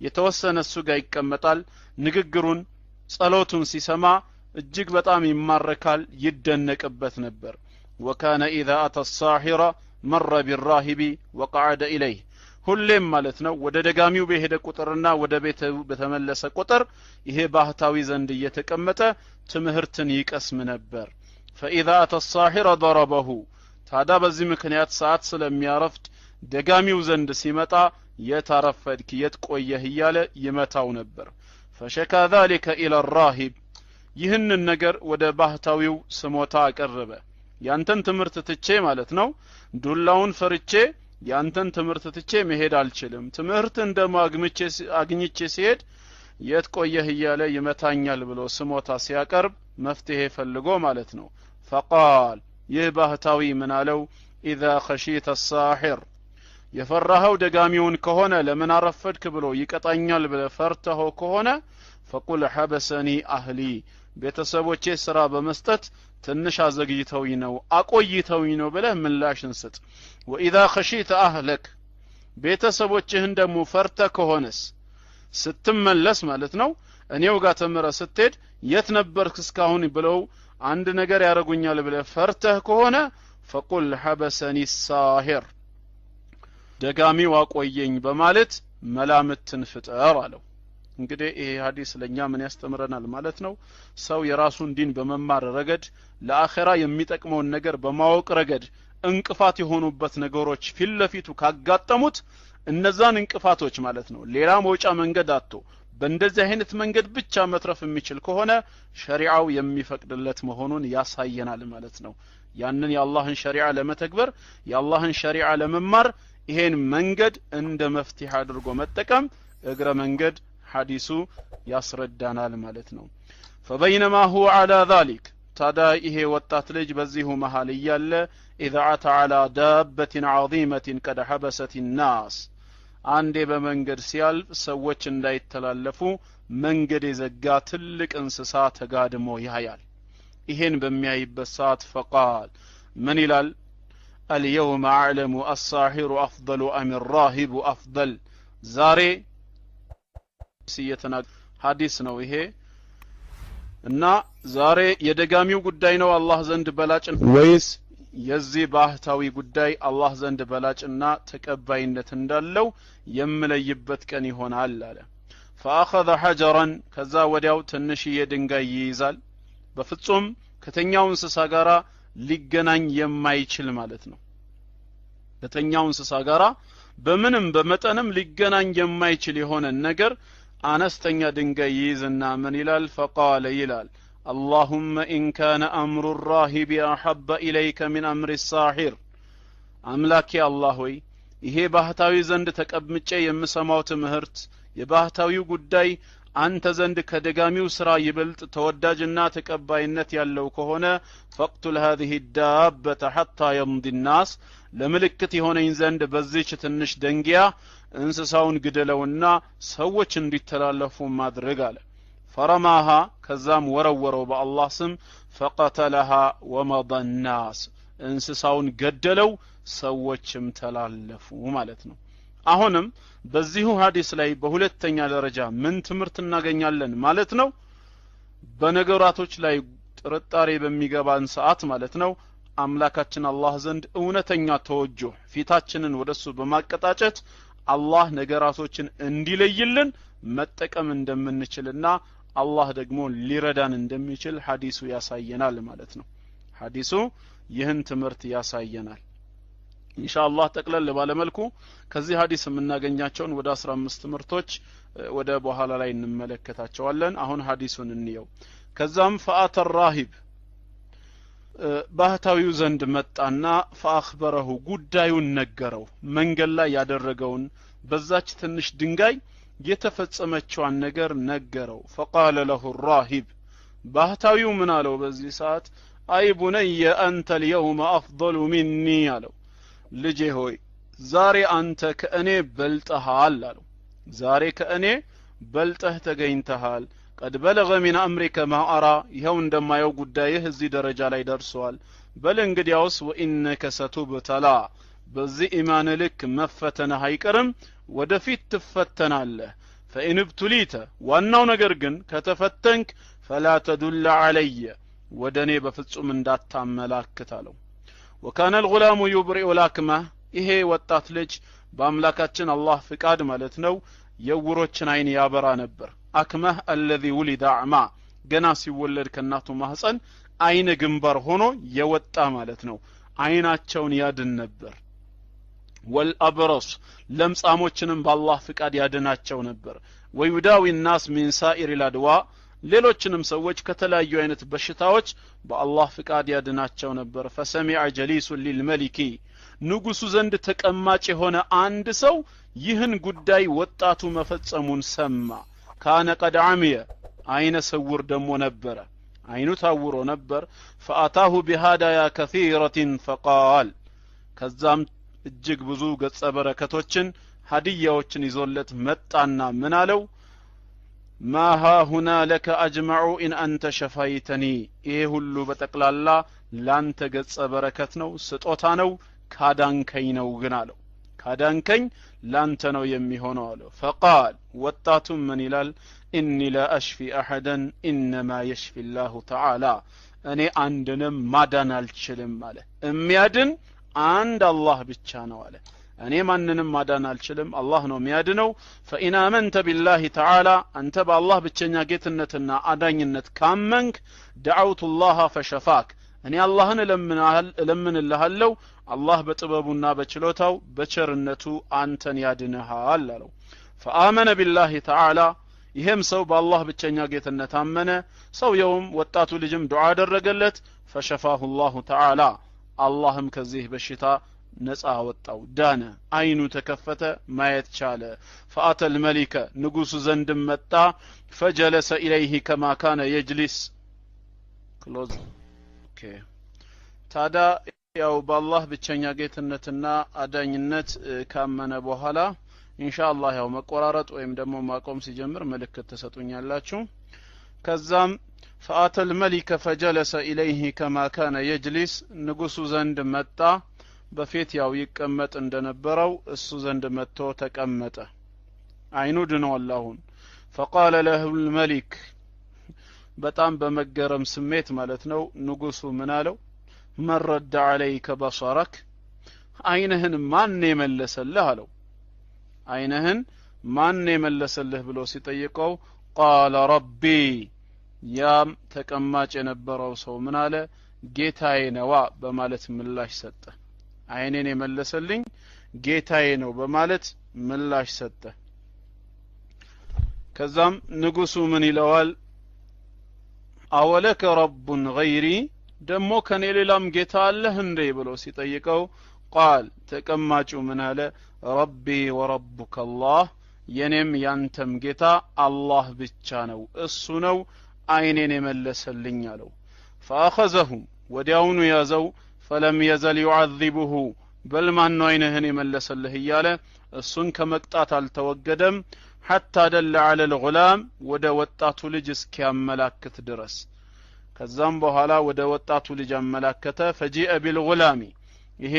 የተወሰነ እሱ ጋር ይቀመጣል። ንግግሩን ጸሎቱን ሲሰማ እጅግ በጣም ይማረካል ይደነቅበት ነበር። وكان إذا أتى الساحر مر بالراهب وقعد إليه ሁሌም ማለት ነው ወደ ደጋሚው በሄደ ቁጥርና ወደ ቤቱ በተመለሰ ቁጥር ይሄ ባህታዊ ዘንድ እየተቀመጠ ትምህርትን ይቀስም ነበር። فإذا أتى الساحر ضربه ታዳ በዚህ ምክንያት ሰዓት ስለሚያረፍድ ደጋሚው ዘንድ ሲመጣ የታረፈድክ የትቆየህ እያለ ይመታው ነበር። فشكى ذلك إلى الراهب ይህንን ነገር ወደ ባህታዊው ስሞታ አቀረበ። ያንተን ትምህርት ትቼ ማለት ነው ዱላውን ፈርቼ ያንተን ትምህርት ትቼ መሄድ አልችልም። ትምህርት አግኝቼ ሲሄድ የትቆየህ እያለ ይመታኛል ብሎ ስሞታ ሲያቀርብ መፍትሄ ፈልጎ ማለት ነው። فقال ይህ ባህታዊ ምን አለው? إذا خشيت الساحر የፈራኸው ደጋሚውን ከሆነ ለምን አረፈድክ ብሎ ይቀጣኛል ብለህ ፈርተኸው ከሆነ فقل حبسني أهلي ቤተሰቦቼ ስራ በመስጠት ትንሽ አዘግይተውኝ ነው አቆይተውኝ ነው ብለህ ምላሽን ስጥ። وإذا خشيت أهلك ቤተሰቦችህን ደግሞ ፈርተህ ከሆነስ ስትመለስ ማለት ነው እኔው ጋር ተመረ ስትሄድ የት ነበርክ እስካሁን ብለው አንድ ነገር ያረጉኛል ብለህ ፈርተህ ከሆነ فقل حبسني الساحر ደጋሚው አቆየኝ በማለት መላምትን ፍጠር አለው። እንግዲህ ይሄ ሐዲስ ለኛ ምን ያስተምረናል ማለት ነው? ሰው የራሱን ዲን በመማር ረገድ ለአኺራ የሚጠቅመውን ነገር በማወቅ ረገድ እንቅፋት የሆኑበት ነገሮች ፊትለፊቱ ካጋጠሙት እነዛን እንቅፋቶች ማለት ነው ሌላ መውጫ መንገድ አጥቶ በእንደዚህ አይነት መንገድ ብቻ መትረፍ የሚችል ከሆነ ሸሪዓው የሚፈቅድለት መሆኑን ያሳየናል ማለት ነው። ያንን የአላህን ሸሪዓ ለመተግበር የአላህን ሸሪዓ ለመማር ይሄን መንገድ እንደ መፍትሄ አድርጎ መጠቀም እግረ መንገድ ሐዲሱ ያስረዳናል ማለት ነው فبينما هو على ذلك ታዲያ ይሄ ወጣት ልጅ በዚሁ መሃል እያለ اذا اتى على دابة عظيمة قد حبست الناس አንዴ በመንገድ ሲያልፍ ሰዎች እንዳይተላለፉ መንገድ የዘጋ ትልቅ እንስሳ ተጋድሞ ያያል ይሄን በሚያይበት ሰዓት فقال من ይላል اليوم اعلم الساحر افضل ام الراهب افضل ዛሬ ሲየተና ሐዲስ ነው ይሄ እና ዛሬ የደጋሚው ጉዳይ ነው አላህ ዘንድ በላጭ ወይስ የዚህ ባህታዊ ጉዳይ አላህ ዘንድ በላጭና ተቀባይነት እንዳለው የምለይበት ቀን ይሆናል አለ فاخذ حجرا ከዛ ወዲያው ትንሽዬ ድንጋይ ይይዛል በፍጹም ከተኛው እንስሳ ጋራ ሊገናኝ የማይችል ማለት ነው ከተኛው እንስሳ ጋራ በምንም በመጠንም ሊገናኝ የማይችል የሆነ ነገር አነስተኛ ድንጋይ ይይዝና ምን ይላል فقال ይላል اللهم إن كان أمر الراهب أحب إليك من أمر الساحر أملاك يا الله وي ይሄ ባህታዊ ዘንድ ተቀምጬ የምሰማው ትምህርት የባህታዊው ጉዳይ አንተ ዘንድ ከደጋሚው ስራ ይበልጥ ተወዳጅና ተቀባይነት ያለው ከሆነ فقتل هذه الدابة حتى يمضي الناس ለምልክት የሆነኝ ዘንድ በዚህች ትንሽ ደንጊያ እንስሳውን ግደለውና ሰዎች እንዲተላለፉ ማድረግ አለ فرماها ከዛም ወረወረው በአላህ ስም فقتلها ومضى الناس እንስሳውን ገደለው ሰዎችም ተላለፉ ማለት ነው አሁንም በዚሁ ሐዲስ ላይ በሁለተኛ ደረጃ ምን ትምህርት እናገኛለን ማለት ነው በነገራቶች ላይ ጥርጣሬ በሚገባን ሰዓት ማለት ነው አምላካችን አላህ ዘንድ እውነተኛ ተወጁህ ፊታችንን ወደሱ በማቀጣጨት አላህ ነገራቶችን እንዲለይልን መጠቀም እንደምንችልና አላህ ደግሞ ሊረዳን እንደሚችል ሐዲሱ ያሳየናል ማለት ነው ሐዲሱ ይህን ትምህርት ያሳየናል ኢንሻአላህ ተቀለል ባለ መልኩ ከዚህ ሐዲስ የምናገኛቸውን ወደ 15 ትምህርቶች ወደ በኋላ ላይ እንመለከታቸዋለን አሁን ሐዲሱን እንየው ከዛም فآت الراهب ባህታዊው ዘንድ መጣና فأخبره ጉዳዩን ነገረው መንገድ ላይ ያደረገውን በዛች ትንሽ ድንጋይ የተፈጸመችዋን ነገር ነገረው فقال له الراهب ባህታዊው ምን አለው በዚህ ሰዓት አይ ቡነየ አንተ اليوم افضل مني አለው ልጄ ሆይ ዛሬ አንተ ከእኔ በልጠሃል አለው ዛሬ ከእኔ በልጠህ ተገኝተሃል قد بلغ من امرك ما ارى ይሄው እንደማየው ጉዳይህ እዚህ ደረጃ ላይ ደርሷል በል እንግዲያውስ وانك ستبتلى በዚህ ኢማን ልክ መፈተንህ አይቀርም ወደፊት ትፈተናለህ فإن ابتليت ዋናው ነገር ግን ከተፈተንክ فلا تدل علي ወደኔ በፍጹም እንዳታመላክት አለው وكان الغلام يبرئ الأكمه ይሄ ወጣት ልጅ በአምላካችን አላህ ፍቃድ ማለት ነው የውሮችን አይን ያበራ ነበር አክመህ الذي ولد اعمى ገና ሲወለድ ከናቱ ማህፀን አይነ ግንባር ሆኖ የወጣ ማለት ነው አይናቸውን ያድን ነበር والابرص ለምጻሞችንም በአላህ ፍቃድ ያድናቸው ነበር ويداوي الناس من سائر الادواء ሌሎችንም ሰዎች ከተለያዩ አይነት በሽታዎች በአላህ ፍቃድ ያድናቸው ነበር فسمع جليس للملك ንጉሱ ዘንድ ተቀማጭ የሆነ አንድ ሰው ይህን ጉዳይ ወጣቱ መፈጸሙን ሰማ ካነ قد عمي አይነ ስውር ደሞ ነበር አይኑ ታውሮ ነበር فاتاه بهدايا كثيرة فقال ከዛም እጅግ ብዙ ገጸ በረከቶችን ሀዲያዎችን ይዞለት መጣና ምን አለው ما ها هنا لك اجمع ان انت شفيتني ይሄ ሁሉ በጠቅላላ ላንተ ገጸ በረከት ነው ስጦታ ነው ካዳንከኝ ነው ግን አለው ካዳንከኝ ላንተ ነው የሚሆነው አለው فقال ወጣቱ ምን ይላል اني لا اشفي احدا انما يشفي الله تعالى እኔ አንድንም ማዳን አልችልም አለ የሚያድን አንድ አላህ ብቻ ነው አለ እኔ ማንንም ማዳን አልችልም አላህ ነው የሚያድነው فإن آمنت بالله تعالى አንተ በአላህ ብቸኛ ጌትነትና አዳኝነት ካመንክ دعوت الله فشفاك እኔ አላህን እለምንልሃለሁ አላህ በጥበቡና በችሎታው በቸርነቱ አንተን ያድንሃል አለው فآمن بالله تعالى ይሄም ሰው በአላህ ብቸኛ ጌትነት አመነ ሰውየውም ወጣቱ ልጅም ዱዓ አደረገለት فشفاه الله تعالى አላህም ከዚህ በሽታ ነፃ ወጣው ዳነ አይኑ ተከፈተ ማየት ቻለ فأتى الملك ንጉሱ ዘንድ መጣ فجلس إليه كما كان يجلس ክሎዝ ኦኬ ታዳ ያው በአላህ ብቸኛ ጌትነትና አዳኝነት ካመነ በኋላ ኢንሻአላህ ያው መቆራረጥ ወይም ደግሞ ማቆም ሲጀምር ምልክት ተሰጡኛላችሁ ከዛም فأتى الملك فجلس إليه كما كان يجلس ንጉሱ ዘንድ መጣ በፊት ያው ይቀመጥ እንደነበረው እሱ ዘንድ መጥቶ ተቀመጠ አይኑ ድኗል አሁን فقال له الملك በጣም በመገረም ስሜት ማለት ነው ንጉሱ ምን አለው من رد عليك بصرك አይንህን ማን የመለሰልህ አለው አይንህን ማን የመለሰልህ ብሎ ሲጠይቀው قال ربي ያም ተቀማጭ የነበረው ሰው ምን አለ ጌታዬ ነው በማለት ምላሽ ሰጠ አይኔን የመለሰልኝ ጌታዬ ነው በማለት ምላሽ ሰጠ ከዛም ንጉሱ ምን ይለዋል አወለከ ረብ ገይሪ ደሞ ከኔ ሌላም ጌታ አለህ እንዴ ብሎ ሲጠይቀው ቃል ተቀማጩ ምን አለ ረቢ ወረቡከ አላህ የኔም ያንተም ጌታ አላህ ብቻ ነው እሱ ነው አይኔን የመለሰልኝ አለው فاخذه ወዲያውኑ ያዘው فلم يزل يعذبه بل ማን ነው አይንህን የመለሰልህ እያለ እሱን ከመቅጣት አልተወገደም حتى دل على الغلام ወደ ወጣቱ ልጅ እስኪያመላክት ድረስ ከዛም በኋላ ወደ ወጣቱ ልጅ አመላከተ فجيء بالغلام ይሄ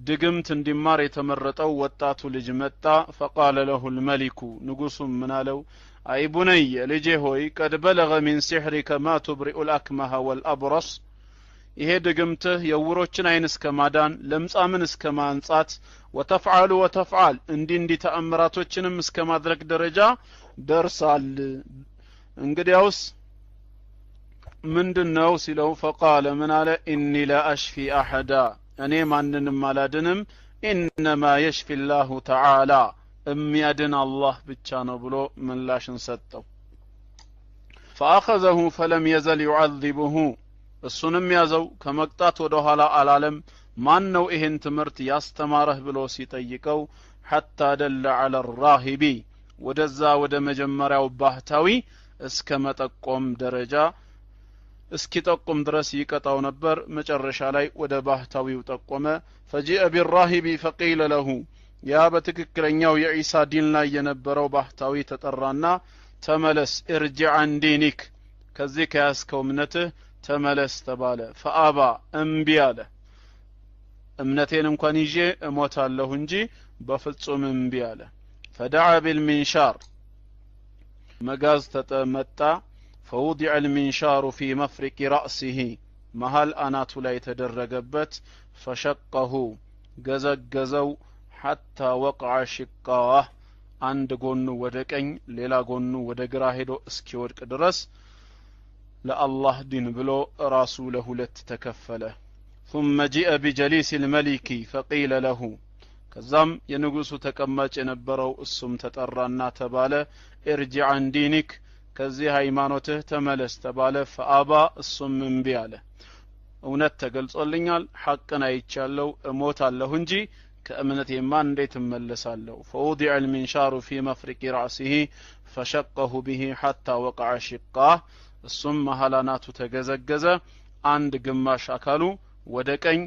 ድግምት እንዲማር የተመረጠው ወጣቱ ልጅ መጣ فقال له الملك ንጉሱም ምን አለው አይ ቡነየ ልጄ ሆይ قد بلغ من سحرك ما تبرئ الأكمه والأبرص ይሄ ድግምትህ የውሮችን አይን እስከማዳን ለምጻምን እስከማንጻት وتفعل እንዲ ተአምራቶችንም እስከማድረግ ደረጃ ደርሳል እንግዲያውስ ምንድነው ሲለው فقال من على اني لا اشفي احد እኔ ማንንም አላድንም انما يشفي الله تعالى የሚያድን አላህ ብቻ ነው ብሎ ምላሽን ሰጠው فاخذه فلم يزل يعذبه እሱንም ያዘው ከመቅጣት ወደ ኋላ አላለም ማን ነው ይሄን ትምርት ያስተማረህ ብሎ ሲጠይቀው حتى دل على الراهب ወደዛ ወደ መጀመሪያው ባህታዊ እስከ መጠቆም ደረጃ እስኪጠቁም ድረስ ይቀጣው ነበር መጨረሻ ላይ ወደ ባህታዊው ጠቆመ فجاء بالراهب فقيل له ያ በትክክለኛው የኢሳ ዲን ላይ የነበረው ባህታዊ ተጠራና ተመለስ ارجع عن دينك ከዚህ ከያስከው እምነትህ ተመለስ ተባለ فابى እምቢ አለ እምነቴን እንኳን ይዤ እሞታለሁ እንጂ በፍጹም እምቢ አለ فدعا بالمنشار መጋዝ ተመጣ فوضع المنشار في مفرق رأسه محل أناتو لا يتدرجبت فشقه جزجزو حتى وقع شقاه عند قنو ودكين ليلا قنو ودقراهدو اسكيورك درس لالله دين بلو رسوله لتتكفله ثم جاء بجليس الملك فقيل له كزام ينقص تكماج ينبرو السم تترانا تباله ارجع عن دينك ከዚህ ሃይማኖትህ ተመለስ ተባለ فابى እሱም እምቢ አለ እውነት ተገልጾልኛል ሐቅን አይቻለው እሞታለሁ እንጂ ከእምነቴማ እንዴት እመለሳለሁ فوضع المنشار في مفرق رأسه فشقه به حتى وقع شقاه እሱም መሐላናቱ ተገዘገዘ አንድ ግማሽ አካሉ ወደ ቀኝ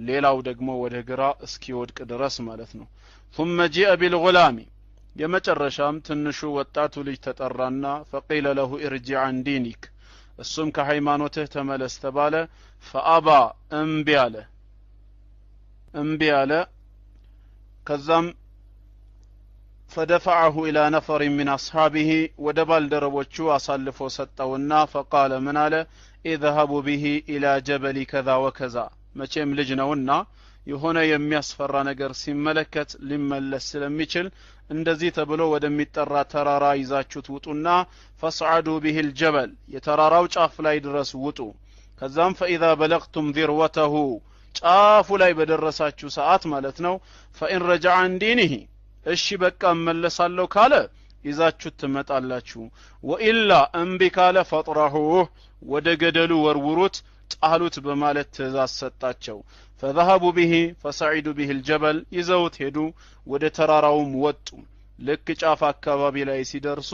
ሌላው ደግሞ ወደ ግራ እስኪወድቅ ድረስ ማለት ነው ثم جاء بالغلام የመጨረሻም ትንሹ ወጣቱ ልጅ ተጠራና فقيل له ارجع عن دينك እሱም ከሃይማኖትህ ተመለስ ተባለ فابى እምቢ አለ ከዛም فدفعه الى نفر من اصحابه ودبال دربوچو አሳልፎ ሰጠውና فقال من على اذهبوا به الى جبل كذا وكذا መቼም ልጅ ነውና የሆነ የሚያስፈራ ነገር ሲመለከት ሊመለስ ስለሚችል እንደዚህ ተብሎ ወደሚጠራ ተራራ ይዛችሁት ውጡና فصعدوا به الجبل የተራራው ጫፍ ላይ ድረስ ውጡ ከዛም فاذا بلغتم ذروته ጫፉ ላይ በደረሳችሁ ሰዓት ማለት ነው فإن رجع عن دينه እሺ በቃ መለሳለሁ ካለ ይዛችሁት ትመጣላችሁ ወኢላ እምቢ ካለ فطرحوه ወደ ገደሉ ወርውሩት ጣሉት በማለት ትእዛዝ ሰጣቸው فذهبوا به فصعدوا به الجبل ይዘውት ሄዱ ወደ ተራራውም ወጡ ልክ ጫፍ አካባቢ ላይ ሲደርሱ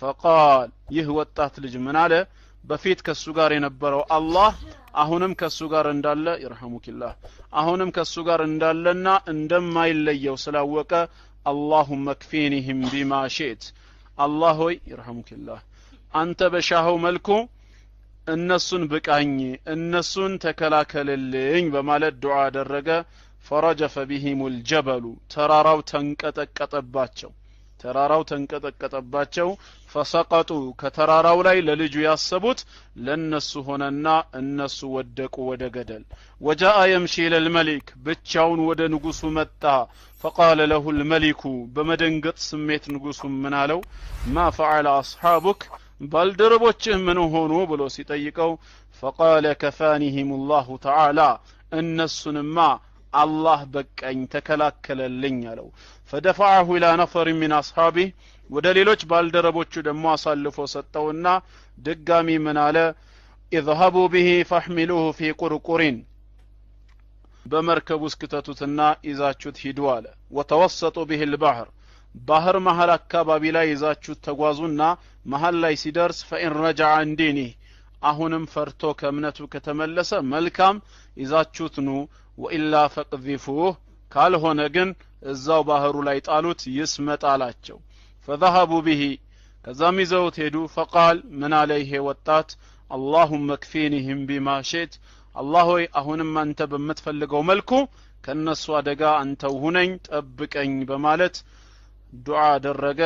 فقال ይህ ወጣት ልጅ ምን አለ በፊት ከሱ ጋር የነበረው አላህ አሁንም ከሱ ጋር እንዳለ ይርሐሙከላህ አሁንም ከሱ ጋር እንዳለና እንደማይለየው ስላወቀ اللهم اكفينهم بما شئت الله ሆይ ይርሐሙከላህ አንተ በሻኸው መልኩ እነሱን ብቃኝ እነሱን ተከላከልልኝ በማለት ዱዓ አደረገ فرجف بهم الجبل ተራራው ተንቀጠቀጠባቸው فسقطوا ከተራራው ላይ ለልጁ ያሰቡት ለነሱ ሆነና እነሱ ወደቁ ወደ ገደል وجاء يمشي الى الملك ብቻውን ወደ ንጉሱ መጣ فقال له الملك በመደንገጥ ስሜት ንጉሱ ምን አለው ما فعل اصحابك ባልደረቦችህ ምን ሆኑ ብሎ ሲጠይቀው فقال كفانهم الله تعالى እነሱንማ አላህ በቀኝ ተከላከለልኝ አለው فدفعه الى نفر من اصحابه ወደ ሌሎች ባልደረቦቹ ደግሞ አሳልፎ ሰጠውና ድጋሚ ምን አለ اذهبوا به فاحملوه في قرقر በመርከብ ውስጥ ከተቱትና ይዛችሁት ሂዱ አለ وتوسطوا به البحر ባህር መሃል አካባቢ ላይ ይዛችሁት ተጓዙና መሃል ላይ ሲደርስ فإن رجع عن دينه አሁንም ፈርቶ ከእምነቱ ከተመለሰ መልካም ይዛችሁት ኑ وإلا فقذفوه ካልሆነ ግን እዛው ባህሩ ላይ ጣሉት ይስመጣላቸው فذهبوا به ከዛም ይዘውት ሄዱ فقال من عليه ወጣት اللهم اكفينهم بما شئت الله ሆይ አሁንም አንተ በመትፈልገው መልኩ ከነሱ አደጋ አንተው ሁነኝ ጠብቀኝ በማለት ዱዓ አደረገ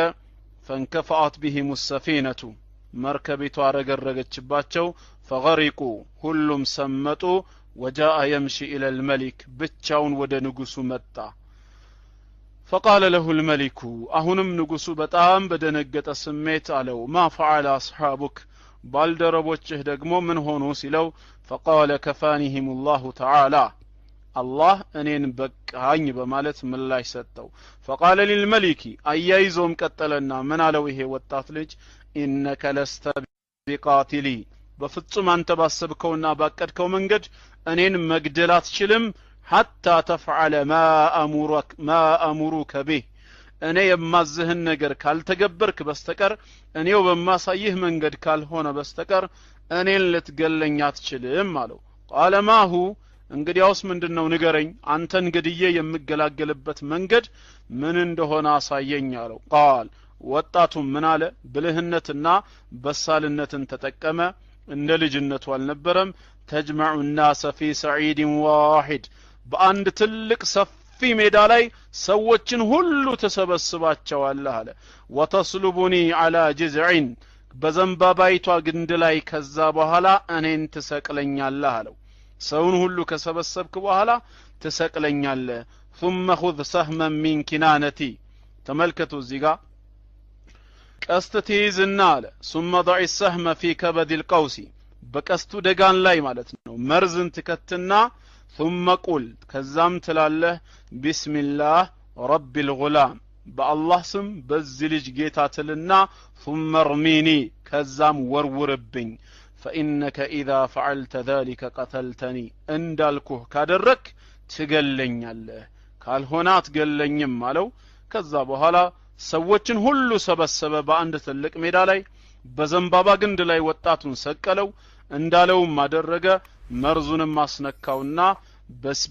فانكفأت بهم السفينة مركبቱ አረገረገችባቸው فغرقوا ሁሉም ሰመጡ وجاء يمشي الى الملك ብቻውን ወደ ንጉሱ መጣ فقال له الملك አሁንም ንጉሱ በጣም በደነገጠ ስሜት አለው ما فعل اصحابك ባልደረቦችህ ደግሞ ምን ሆኑ ሲለው فقال كفانهم الله تعالى الله እኔን በቃኝ በማለት ምላሽ ሰጠው فقال للملك አያይዞም ቀጠለና ምን አለው ይሄ ወጣት ልጅ انك لست بقاتلي በፍጹም አንተ ባሰብከውና ባቀድከው መንገድ እኔን መግደል አትችልም حتى تفعل ما أمرك به እኔ የማዝህን ነገር ካልተገበርክ በስተቀር እኔው በማሳይህ መንገድ ካልሆነ በስተቀር እኔን ልትገለኝ አትችልም አለው قال ما هو እንግዲያውስ ምንድነው ንገረኝ አንተን ገድዬ የምገላገልበት መንገድ ምን እንደሆነ አሳየኝ አለው قال ወጣቱ ምን አለ ብልህነትና በሳልነትን ተጠቀመ እንደ ልጅነቱ አልነበረም تجمع الناس في سعيد واحد በአንድ ትልቅ ሰፊ ሜዳ ላይ ሰዎችን ሁሉ ተሰበስባቸዋለህ አለ وتصلبني على جذع በዘንባባይቷ ግንድ ላይ ከዛ በኋላ እኔን ትሰቅለኛለህ አለው ሰውን ሁሉ ከሰበሰብክ በኋላ ትሰቅለኛለህ ثم خذ سهما من كنانتي ተመልከቱ እዚህ ጋር ቀስት ትይዝና አለ ثم ضع السهم في كبد القوس በቀስቱ ደጋን ላይ ማለት ነው መርዝን ትከትና ثم قل ከዛም ትላለህ بسم الله رب الغلام በአላህ ስም በዚህ ልጅ ጌታ ትልና ثم ارميني ከዛም ወርውርብኝ فإنك إذا فعلت ذلك قتلتني እንዳልኩህ ካደረክ ትገለኛለህ ካልሆነ አትገለኝም አለው ከዛ በኋላ ሰዎችን ሁሉ ሰበሰበ በአንድ ትልቅ ሜዳ ላይ በዘንባባ ግንድ ላይ ወጣቱን ሰቀለው እንዳለውም አደረገ መርዙንም አስነካውና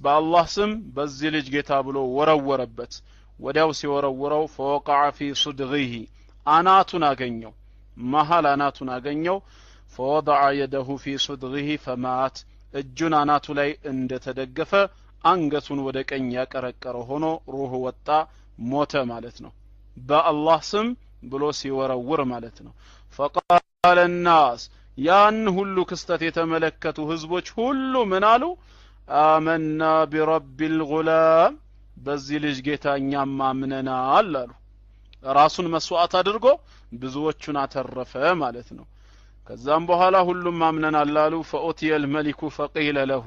በአላህ ስም በዚህ ልጅ ጌታ ብሎ ወረወረበት ወዲያው ሲወረወረው فوقع في صدغه አናቱን አገኘው መሃል አናቱን አገኘው فوضع يده في صدغه فمات እጁን አናቱ ላይ እንደተደገፈ አንገቱን ወደ ቀኝ ያቀረቀረ ሆኖ ሩህ ወጣ ሞተ ማለት ነው በአላህ ስም ብሎ ሲወረውር ማለት ነው فقال الناس ያን ሁሉ ክስተት የተመለከቱ ህዝቦች ሁሉ ምን አሉ آمنا برب الغلام በዚህ ልጅ ጌታኛም አምነናል አሉ ራሱን መስዋዕት አድርጎ ብዙዎቹን አተረፈ ማለት ነው ከዛም በኋላ ሁሉም አምነናል አሉ فأتي الملك فقيل له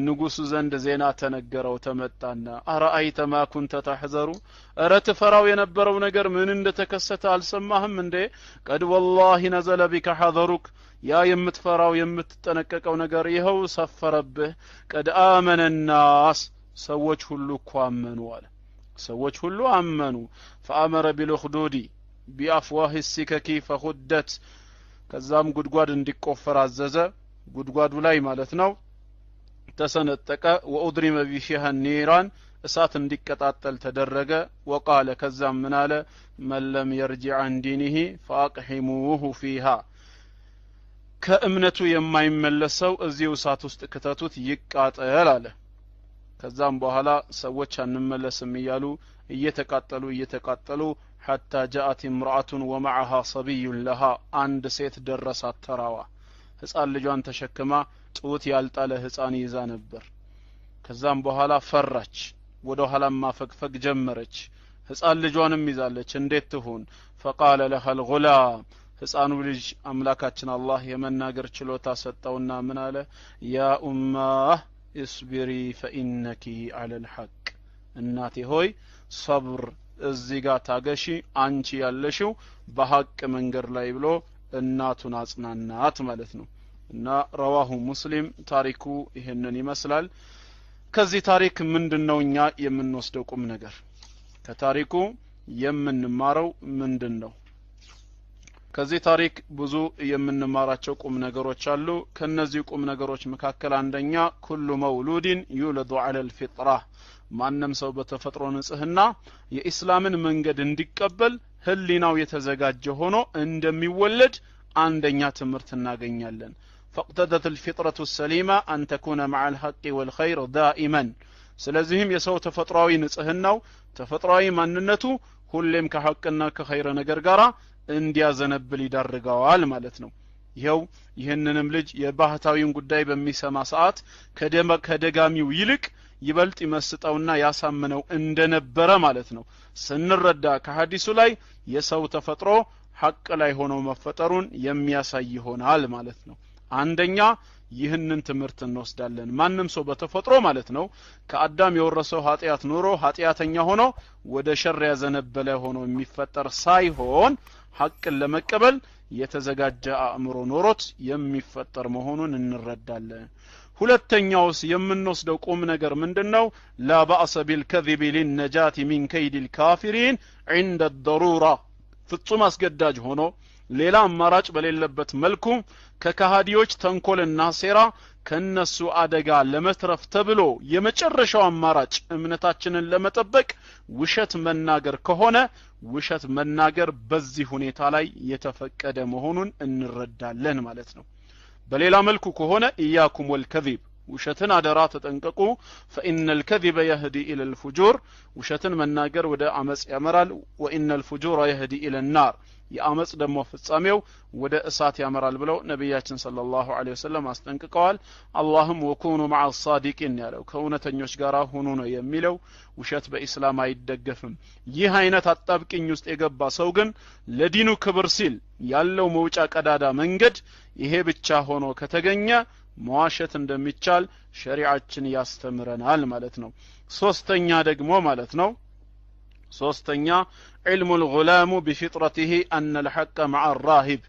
ንጉሱ ዘንድ ዜና ተነገረው ተመጣና አራአይተ ማ ኩንተ ተحذሩ አረተፈራው የነበረው ነገር ምን እንደተከሰተ አልሰማህም እንዴ ቀድ والله نزل بك حذرك ያ የምትፈራው የምትጠነቀቀው ነገር ይኸው ሰፈረብህ ቀድ آمن الناس ሰዎች ሁሉ አመኑ አለ ሰዎች ሁሉ አመኑ فأمر بالخدود بأفواه السكك فخدت ከዛም ጉድጓድ እንዲቆፈር አዘዘ ጉድጓዱ ላይ ማለት ነው ተሰነጠቀ ወኡድሪመ ቢፊሃ ኒራን እሳት እንዲቀጣጠል ተደረገ ወቃለ ከዛም ምን አለ መለም يرجع عن دينه فاقحموه فيها ከእምነቱ የማይመለሰው እዚሁ እሳት ውስጥ ከተቱት ይቃጠል አለ ከዛም በኋላ ሰዎች አንመለስም ይያሉ እየተቃጠሉ حتى جاءت امرأة ومعها صبي لها عند سيت درسات تراوا ህፃን ልጇን ተሸክማ ጡት ያልጣለ ህፃን ይዛ ነበር ከዛም በኋላ ፈራች ወደ ኋላም ማፈግፈግ ጀመረች ህፃን ልጇንም ይዛለች እንዴት ትሁን فقال لها الغلام ህፃኑ ልጅ አምላካችን አላህ የመናገር ችሎታ ሰጠውና ምን አለ ያ ኡማህ اصبري فإنك على الحق እናቴ ሆይ صبر እዚህ ጋር ታገሺ አንቺ ያለሽው በሐቅ መንገድ ላይ ብሎ እናቱን አጽናናት ማለት ነው እና ረዋሁ ሙስሊም ታሪኩ ይሄንን ይመስላል ከዚህ ታሪክ ምንድነው እኛ የምንወስደው ቁም ነገር ከታሪኩ የምንማረው ምንድነው ከዚህ ታሪክ ብዙ የምንማራቸው ቁም ነገሮች አሉ ከነዚህ ቁም ነገሮች መካከል አንደኛ ኩሉ መውሉድን ይውለዱ على الفطره ማንንም ሰው በተፈጥሮ ንጽህና የኢስላምን መንገድ እንዲቀበል ህሊናው የተዘጋጀ ሆኖ እንደሚወለድ አንደኛ ትምህርት እናገኛለን فاقتضت الفطرة السليمة أن تكون مع الحق والخير دائما ስለዚህም የሰው ተፈጥሯዊ ንጽህናው ተፈጥሯዊ ማንነቱ ሁሌም ከሐቅና ከኸይር ነገር ጋር እንዲያዘነብል ይዳርጋዋል ማለት ነው ይሄንንም ልጅ የባህታዊን ጉዳይ በሚሰማ ሰዓት ከደጋሚው ይልቅ ይበልጥ ይመስጣውና ያሳመነው እንደነበረ ማለት ነው ስንረዳ ከሐዲሱ ላይ የሰው ተፈጥሮ ሐቅ ላይ ሆኖ መፈጠሩን የሚያሳይ ይሆናል ማለት ነው አንደኛ ይህንን ትምህርት እንወስዳለን ማንንም ሰው በተፈጥሮ ማለት ነው ከአዳም የወረሰው ኃጢያት ኑሮ ኃጢያተኛ ሆኖ ወደ ሸር ያዘነበለ ሆኖ የሚፈጠር ሳይሆን ሐቅን ለመቀበል የተዘጋጀ አእምሮ ኖሮት የሚፈጠር መሆኑን እንረዳለን ሁለተኛውስ የምንወስደው ቁም ነገር ምንድነው لا بأس بالكذب للنجاة من كيد الكافرين عند الضرورة ፍጹም አስገዳጅ ሆኖ ሌላ አማራጭ በሌለበት መልኩ ከካሃዲዎች ተንኮልና ሴራ ከነሱ አደጋ ለመትረፍ ተብሎ የመጨረሻው አማራጭ እምነታችንን ለመጠበቅ ውሸት መናገር ከሆነ ውሸት መናገር በዚህ ሁኔታ ላይ የተፈቀደ መሆኑን እንረዳለን ማለት ነው በሌላ መልኩ ከሆነ ኢያኩም ወልከዚብ ውሸትን አደራ ተጠንቀቁ فإن الكذب يهدي إلى الفجور ውሸትን መናገር ወደ አመጽ ያመራል وإن الفجور يهدي إلى النار የአመጽ ደሞ ፍጻሜው ወደ እሳት ያመራል ብለው ነብያችን ሰለላሁ ዐለይሂ ወሰለም አስጠንቅቀዋል አላህም ወኩኑ مع الصادقين ያለው ከእውነተኞች ጋር ሆኖ ነው የሚለው ውሸት በእስላም አይደገፍም ይህ አይነት አጣብቂኝ ውስጥ የገባ ሰው ግን ለዲኑ ክብር ሲል ያለው መውጫ ቀዳዳ መንገድ ይሄ ብቻ ሆኖ ከተገኘ መዋሸት እንደሚቻል ሸሪዓችን ያስተምረናል ማለት ነው ሶስተኛ ደግሞ ማለት ነው ሶስተኛ علم الغلام بفطرته أن الحق مع الراهب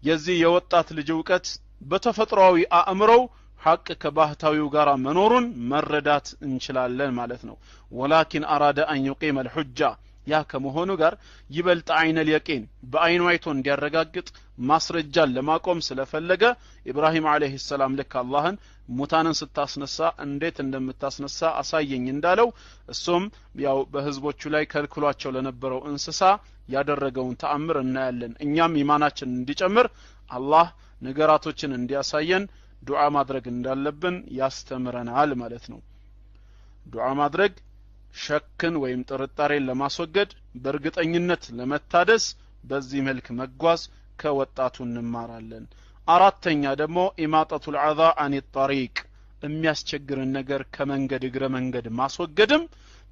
የዚህ የወጣት ልጅ ዕውቀት በተፈጥሯዊ አእምሮው ሐቅ ከባህታዊው ጋር መኖሩን መረዳት እንችላለን ማለት ነው ولكن أراد أن يقيم الحجة ያ ከመሆኑ ጋር ይበልጥ አይነ اليقين በአይኑ አይቶ እንዲያረጋግጥ ማስረጃን ለማቆም ስለፈለገ ኢብራሂም አለይሂ ሰላም ለካ አላህን ሙታንን ስታስነሳ እንዴት እንደምታስነሳ አሳየኝ እንዳለው እሱም ያው በህዝቦቹ ላይ ከልክሏቸው ለነበረው እንስሳ ያደረገውን ተአምር እናያለን እኛም ኢማናችን እንዲጨምር አላህ ነገራቶችን እንዲያሳየን ዱዓ ማድረግ እንዳለብን ያስተምረናል ማለት ነው ዱዓ ማድረግ ሸክን ወይም ጥርጣሬን ለማስወገድ በእርግጠኝነት ለመታደስ በዚህ መልክ መጓዝ ከወጣቱ እንማራለን አራተኛ ደግሞ ኢማጣቱል አዛ አን الطريق የሚያስቸግርን ነገር ከመንገድ እግረ መንገድ ማስወገድም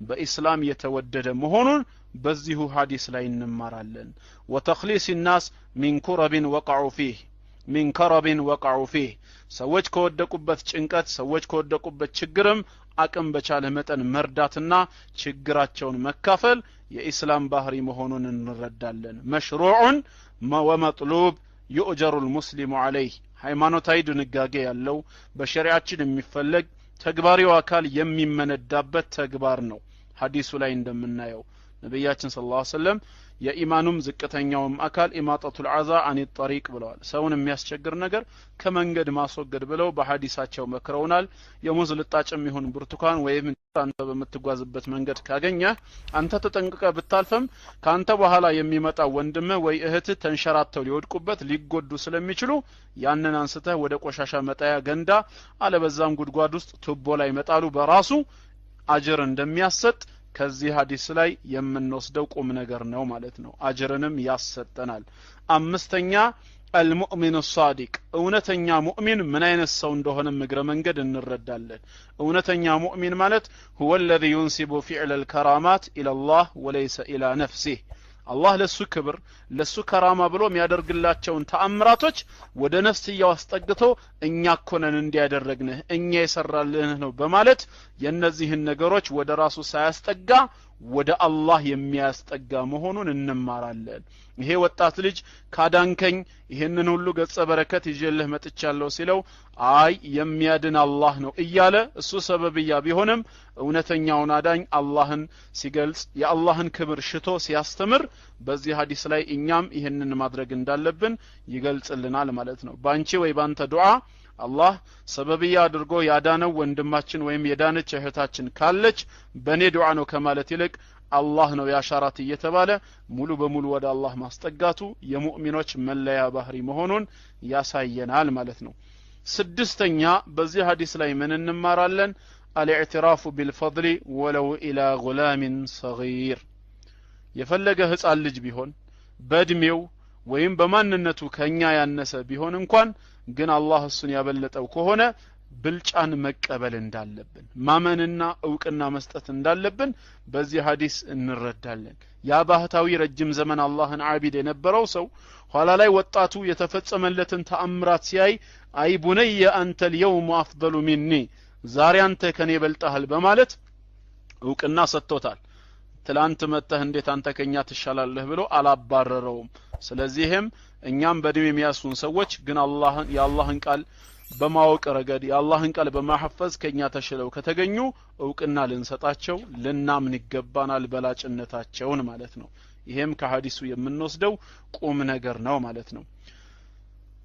በእስላም የተወደደ መሆኑን በዚሁ ሐዲስ ላይ እንማራለን وتخليص الناس من كرب وقعوا فيه من كرب وقعوا فيه ሰዎች ከወደቁበት ጭንቀት ሰዎች ከወደቁበት ችግርም አቅም በቻለ መጠን መርዳትና ችግራቸውን መካፈል የኢስላም ባህሪ መሆኑን እንረዳለን መሽሩዑን ወመጥሉብ يؤجر المسلم عليه ሃይማኖታዊ ድንጋጌ ያለው በሸሪዓችን የሚፈለግ ተግባሪው አካል የሚመነዳበት ተግባር ነው ሐዲሱ ላይ እንደምናየው ነብያችን ሰለላሁ ዐለይሂ ወሰለም የኢማኑም ዝቅተኛውም አካል ኢማጣቱል አዛ አን الطريق ብለዋል ሰውን የሚያስቸግር ነገር ከመንገድ ማስወገድ ብለው በሐዲሳቸው መክረውናል የሙዝ ልጣጭም ይሁን ብርቱካን ወይም አንተ በመትጓዝበት መንገድ ካገኘ አንተ ተጠንቅቀ ብታልፈም ካንተ በኋላ የሚመጣ ወንድም ወይ እህት ተንሸራተው ሊወድቁበት ሊጎዱ ስለሚችሉ ያንን አንስተህ ወደ ቆሻሻ መጣያ ገንዳ አለበዛም ጉድጓድ ውስጥ ቱቦ ላይ መጣሉ በራሱ አጅር እንደሚያሰጥ ከዚህ ሐዲስ ላይ የምንወስደው ቁም ነገር ነው ማለት ነው አጅርንም ያሰጠናል አምስተኛ المؤمن الصادق እውነተኛ ሙእሚን ምን አይነት ሰው እንደሆነ ምግረ መንገድ እንረዳለን እውነተኛ ሙእሚን ማለት هو الذي ينسب فعل الكرامات الى الله وليس الى نفسه አላህ ለሱ ክብር ለሱ ከራማ ብሎ የሚያደርግላቸውን ተአምራቶች ወደ ነፍስያው አስጠግቶ እኛ ኮነን እንዲያደርግነህ እኛ የሰራልንህ ነው በማለት የነዚህን ነገሮች ወደ ራሱ ሳያስጠጋ ወደ አላህ የሚያስጠጋ መሆኑን እንማራለን ይሄ ወጣት ልጅ ካዳንከኝ ይሄንን ሁሉ ገጸ በረከት ይዤልህ መጥቻለሁ ሲለው አይ የሚያድን አላህ ነው እያለ እሱ ሰበብያ ቢሆንም እውነተኛውን አዳኝ አላህን ሲገልጽ የአላህን ክብር ሽቶ ሲያስተምር በዚህ ሐዲስ ላይ እኛም ይሄንን ማድረግ እንዳለብን ይገልጽልናል ማለት ነው ባንቺ ወይ ባንተ ዱዓ አላህ ሰበብያ አድርጎ ያዳነው ወንድማችን ወይም የዳነች እህታችን ካለች በኔ ዱዓ ነው ከማለት ይልቅ አላህ ነው ያሻራት እየተባለ ሙሉ በሙሉ ወደ አላህ ማስጠጋቱ የሙእሚኖች መለያ ባህሪ መሆኑን ያሳየናል ማለት ነው ስድስተኛ በዚህ ሐዲስ ላይ ምን እንማራለን الاعتراف بالفضل ولو الى غلام صغير የፈለገ ህፃን ልጅ ቢሆን በእድሜው ወይም በማንነቱ ከኛ ያነሰ ቢሆን እንኳን ግን አላህ እሱን ያበለጠው ከሆነ ብልጫን መቀበል እንዳለብን ማመንና ዕውቅና መስጠት እንዳለብን በዚህ ሐዲስ እንረዳለን ያ ባህታዊ ረጅም ዘመን አላህን ዓቢድ የነበረው ሰው ኋላ ላይ ወጣቱ የተፈጸመለትን ተአምራት ሲያይ አይ ቡነየ አንተ اليوم افضل مني ዛሬ አንተ ከኔ በልጣሃል በማለት ዕውቅና ሰጥቶታል ትላንት መተህ እንዴት አንተ ከኛ ትሻላለህ ብሎ አላባረረውም ስለዚህም እኛም በድም የሚያሱን ሰዎች ግን የአላህን ቃል በማወቅ ረገድ የአላህን ቃል በማሐፈዝ ከኛ ተሽለው ከተገኙ ዕውቅና ልንሰጣቸው ልናምን ይገባናል በላጭነታቸውን ማለት ነው ይሄም ከሐዲሱ የምንወስደው ቁም ነገር ነው ማለት ነው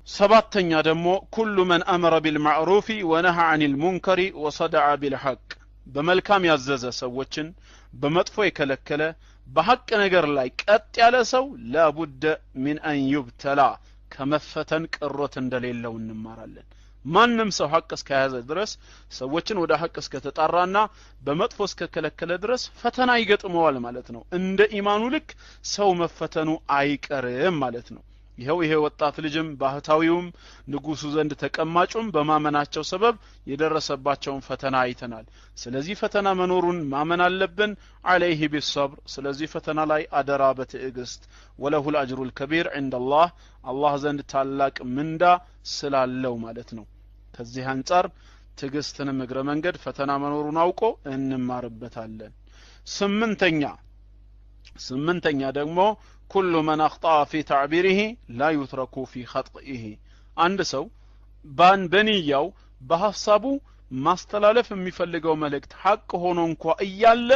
ሰባተኛ ደግሞ ኩሉ መን አመረ ቢልማዕሩፍ ወነሃ ዐኒል ሙንከር ወሰደዐ ቢልሐቅ በመልካም ያዘዘ ሰዎችን በመጥፎ የከለከለ በሐቅ ነገር ላይ ቀጥ ያለ ሰው ላቡደ ሚን አን ይብተላ ከመፈተን ቅሮት እንደሌለው እንማራለን ማንንም ሰው ሐቅ እስከያዘ ድረስ ሰዎችን ወደ ሐቅ እስከተጣራና በመጥፎ እስከከለከለ ድረስ ፈተና ይገጥመዋል ማለት ነው እንደ ኢማኑ ልክ ሰው መፈተኑ አይቀርም ማለት ነው ይሄ ወጣት ልጅም ባህታዊውም ንጉሱ ዘንድ ተቀማጩም በማመናቸው ሰበብ የደረሰባቸውን ፈተና አይተናል ስለዚህ ፈተና መኖሩን ማመን አለብን عليه بالصبر ስለዚህ ፈተና ላይ አደራ በትዕግስት ወለሁ الأجر الكبير عند الله አላህ ዘንድ ታላቅ ምንዳ ስላለው ማለት ነው ከዚህ አንፃር ትዕግስትን እግረ መንገድ ፈተና መኖሩን አውቆ እንማርበታለን ስምንተኛ ደግሞ كل من اخطأ في تعبيره لا يترك في خطئه አንድ ሰው በንያው በሐሳቡ ማስተላለፍ የሚፈልገው መልእክት ሐቅ ሆኖ እንኳን እያለ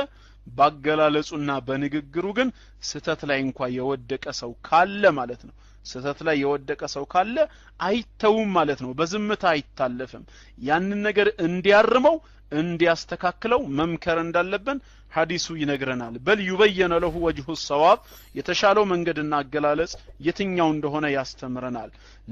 ባገላለጹና በንግግሩ ግን ስተት ላይ እንኳን የወደቀ ሰው ካለ ማለት ነው ስተት ላይ የወደቀ ሰው ካለ አይተውም ማለት ነው በዝምታ አይታለፍም ያንን ነገር እንዲያርመው እንዲያስተካክለው መምከር እንዳለብን ሐዲሱ ይነግረናል በል ይበየነ ለሁ ወጅሁ الصواب የተሻለው መንገድና አገላለጽ የትኛው እንደሆነ ያስተምረናል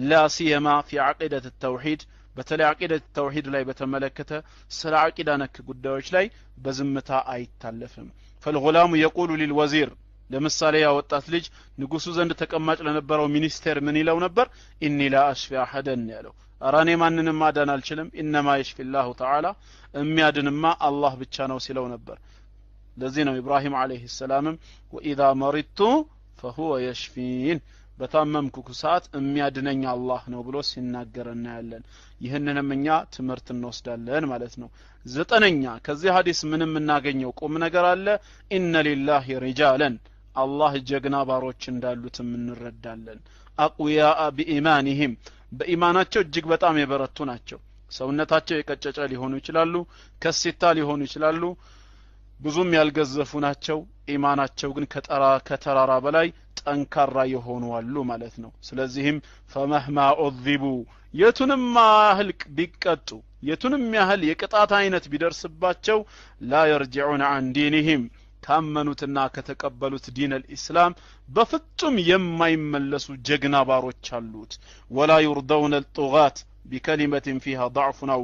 لا سيما في عقيدة التوحيد በተለይ عقيدة التوحيد ላይ በተመለከተ ስለ አቂዳ ነክ ጉዳዮች ላይ በዝምታ አይታለፍም فالغلام يقول للوزير ለምሳሌ ያ ወጣት ልጅ ንጉሱ ዘንድ ተቀማጭ ለነበረው ሚኒስቴር ምን ይለው ነበር ኢኒ ላ አሽፊ አሐደን ያለው አራኔ ማንንም ማዳን አልችልም انما يشفي الله تعالى የሚያድንማ አላህ ብቻ ነው ሲለው ነበር ለዚህ ነው ኢብራሂም አለይሂ ሰላም واذا مرضت فهو يشفين በታመምኩ ሰዓት የሚያድነኝ አላህ ነው ብሎ ሲናገር እናያለን። ይህንንም እኛ ትምህርት እንወስዳለን ማለት ነው። ዘጠነኛ ከዚህ ሐዲስ ምንም እናገኘው ቁም ነገር አለ። ኢነ ሊላሂ ሪጃለን አላህ ጀግና ባሮች እንዳሉትም እንረዳለን። አቅዊያአ ቢኢማኒሂም በኢማናቸው እጅግ በጣም የበረቱ ናቸው። ሰውነታቸው የቀጨጨ ሊሆኑ ይችላሉ፣ ከሲታ ሊሆኑ ይችላሉ፣ ብዙም ያልገዘፉ ናቸው። ኢማናቸው ግን ከተራራ በላይ ጠንካራ የሆኑ አሉ ማለት ነው። ስለዚህም ፈመህማ ኡዚቡ የቱንም ያህል ቢቀጡ የቱንም ያህል የቅጣት አይነት ቢደርስባቸው ላ የርጅዑን አን ዲኒሂም ካመኑትና ከተቀበሉት ዲን አልኢስላም በፍጹም የማይመለሱ ጀግና ባሮች አሉት። ወላ ይርደውን አልጡጋት ቢከሊመትን ፊሃ ضعفን አው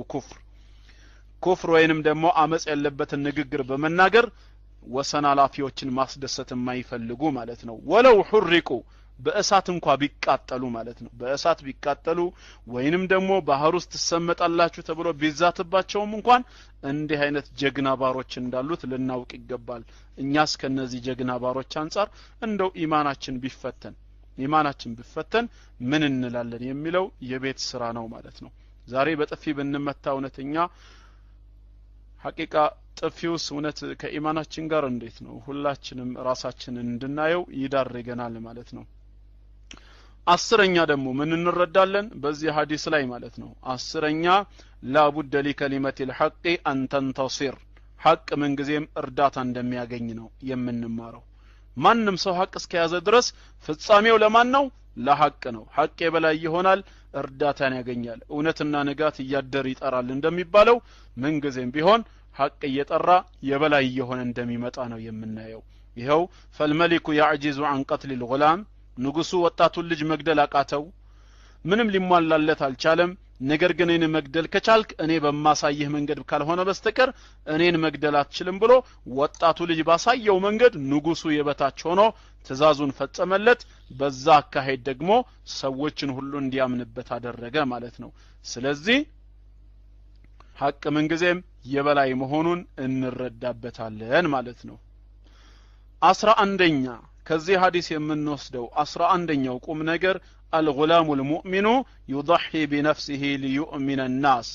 ኩፍር ወይንም ደግሞ አመጽ ያለበትን ንግግር በመናገር ወሰን አላፊዎችን ማስደሰት የማይፈልጉ ማለት ነው። ወለው ሁሪቁ በእሳት እንኳን ቢቃጠሉ ማለት ነው። በእሳት ቢቃጠሉ ወይንም ደግሞ ባህር ውስጥ ተሰመጣላችሁ ተብሎ ቢዛትባቸውም እንኳን እንዲህ አይነት ጀግና ባሮች እንዳሉት ልናውቅ ይገባል። እኛስ ከነዚህ ጀግና ባሮች አንፃር እንደው ኢማናችን ቢፈተን ምን እንላለን የሚለው የቤት ስራ ነው ማለት ነው። ዛሬ በጥፊ ብንመታ እውነተኛ ሐቂቃ ጥፊውስ እውነት ከኢማናችን ጋር እንዴት ነው? ሁላችንም ራሳችንን እንድናየው ይዳርገናል ማለት ነው። አስረኛ ደግሞ ምን እንረዳለን በዚህ ሐዲስ ላይ ማለት ነው? አስረኛ ላቡደ ሊከሊመቲል ሐቅ አን ተንተሲር ሐቅ ምንጊዜም እርዳታ እንደሚያገኝ ነው የምንማረው። ማንም ሰው ሐቅ እስከያዘ ድረስ ፍጻሜው ለማን ነው? ለሐቅ ነው። ሐቅ የበላይ ይሆናል፣ እርዳታን ያገኛል። እውነትና ንጋት እያደር ይጠራል እንደሚባለው ምንጊዜም ቢሆን ሐቅ እየጠራ የበላይ የሆነ እንደሚመጣ ነው የምናየው። ይሄው ፈልመሊኩ ያዕጂዙ አን ቀትሊል ጉላም ንጉሱ ወጣቱን ልጅ መግደል አቃተው፣ ምንም ሊሟላለት አልቻለም። ነገር ግን እኔን መግደል ከቻልክ እኔ በማሳይህ መንገድ ካልሆነ በስተቀር እኔን መግደል አትችልም ብሎ ወጣቱ ልጅ ባሳየው መንገድ ንጉሱ የበታች ሆኖ ትእዛዙን ፈጸመለት። በዛ አካሄድ ደግሞ ሰዎችን ሁሉ እንዲያምንበት አደረገ ማለት ነው። ስለዚህ ሐቅ ምንጊዜም የበላይ መሆኑን እንረዳበታለን ማለት ነው። 11ኛ ከዚህ ሐዲስ የምንወስደው 11ኛው ቁም ነገር الغلام المؤمن يضحي بنفسه ليؤمن الناس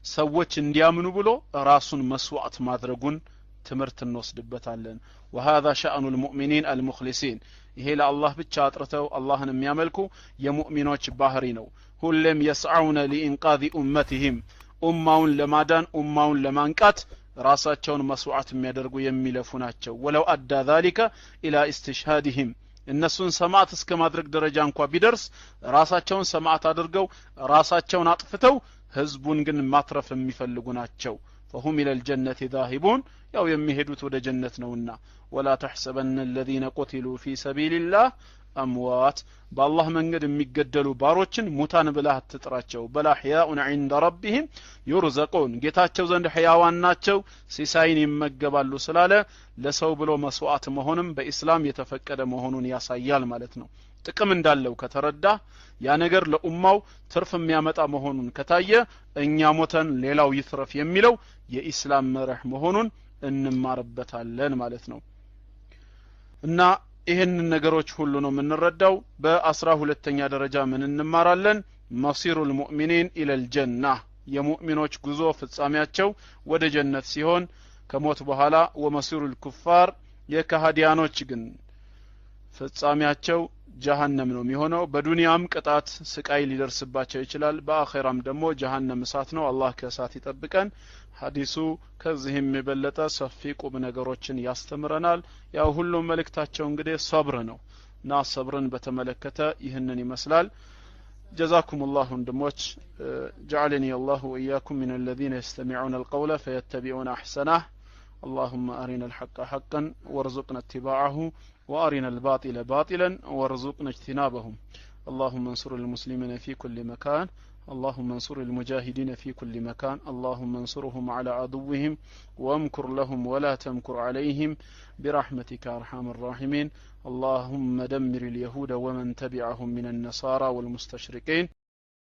ሰዎች እንዲያምኑ ብሎ ራሱን መስዋዕት ማድረጉን ትምህርት እንወስድበታለን። وهذا شأن المؤمنين المخلصين ይሄ ለአላህ ብቻ አጥርተው አላህን የሚያመልኩ የሙእሚኖች ባህሪ ነው። ሁሉም يسعون لإنقاذ أمتهم ኡማውን ለማዳን ኡማውን ለማንቃት ራሳቸውን መስዋዕት የሚያደርጉ የሚለፉ ናቸው። ወለው አዳ ذلك الى استشهادهم እነሱን ሰማዕት እስከ ማድረግ ደረጃ እንኳን ቢደርስ ራሳቸውን ሰማዕት አድርገው ራሳቸውን አጥፍተው ህዝቡን ግን ማትረፍ የሚፈልጉ ናቸው። فهم الى الجنه ذاهبون ያው የሚሄዱት ወደ ጀነት ነውና ولا تحسبن الذين قتلوا في سبيل الله اموات بالله መንገድ የሚገደሉ ባሮችን ሙታን ብለህ አትጥራቸው። በላህያኡን عند ربهم يرزقون ጌታቸው ዘንድ ህያዋን ናቸው ሲሳይን ይመገባሉ ስላለ ለሰው ብሎ መስዋዕት መሆንም በእስላም የተፈቀደ መሆኑን ያሳያል ማለት ነው። ጥቅም እንዳለው ከተረዳ ያ ነገር ለኡማው ትርፍ የሚያመጣ መሆኑን ከታየ እኛ ሞተን ሌላው ይትረፍ የሚለው የኢስላም መርህ መሆኑን እንማርበታለን ማለት ነው። እና ይሄንን ነገሮች ሁሉ ነው የምንረዳው። በ12ኛ ደረጃ ምን እንማራለን? መሲሩል ሙእሚኒን ኢለል ጀና የሙእሚኖች ጉዞ ፍጻሜያቸው ወደ ጀነት ሲሆን ከሞት በኋላ ወመሲሩል ኩፋር የካህዲያኖች ግን ፍጻሜያቸው ጀሃነም ነው የሚሆነው። በዱንያም ቅጣት ስቃይ ሊደርስባቸው ይችላል፣ በአኺራም ደግሞ ጀሃነም እሳት ነው። አላህ ከእሳት ይጠብቀን። ሐዲሱ ከዚህም የበለጠ ሰፊ ቁም ነገሮችን ያስተምረናል። ያው ሁሉም መልእክታቸው እንግዲህ ሰብር ነው እና ሰብርን በተመለከተ ይህንን ይመስላል። جزاكم الله ወንድሞች جعلني الله وإياكم من الذين يستمعون القول فيتبعون أحسنه. اللهم أرنا الحق حقا وارزقنا اتباعه وأرنا الباطل باطلا وارزقنا اجتنابهم. اللهم انصر المسلمين في كل مكان، اللهم انصر المجاهدين في كل مكان، اللهم انصرهم على عدوهم وامكر لهم ولا تمكر عليهم برحمتك أرحم الراحمين. اللهم دمر اليهود ومن تبعهم من النصارى والمستشرقين.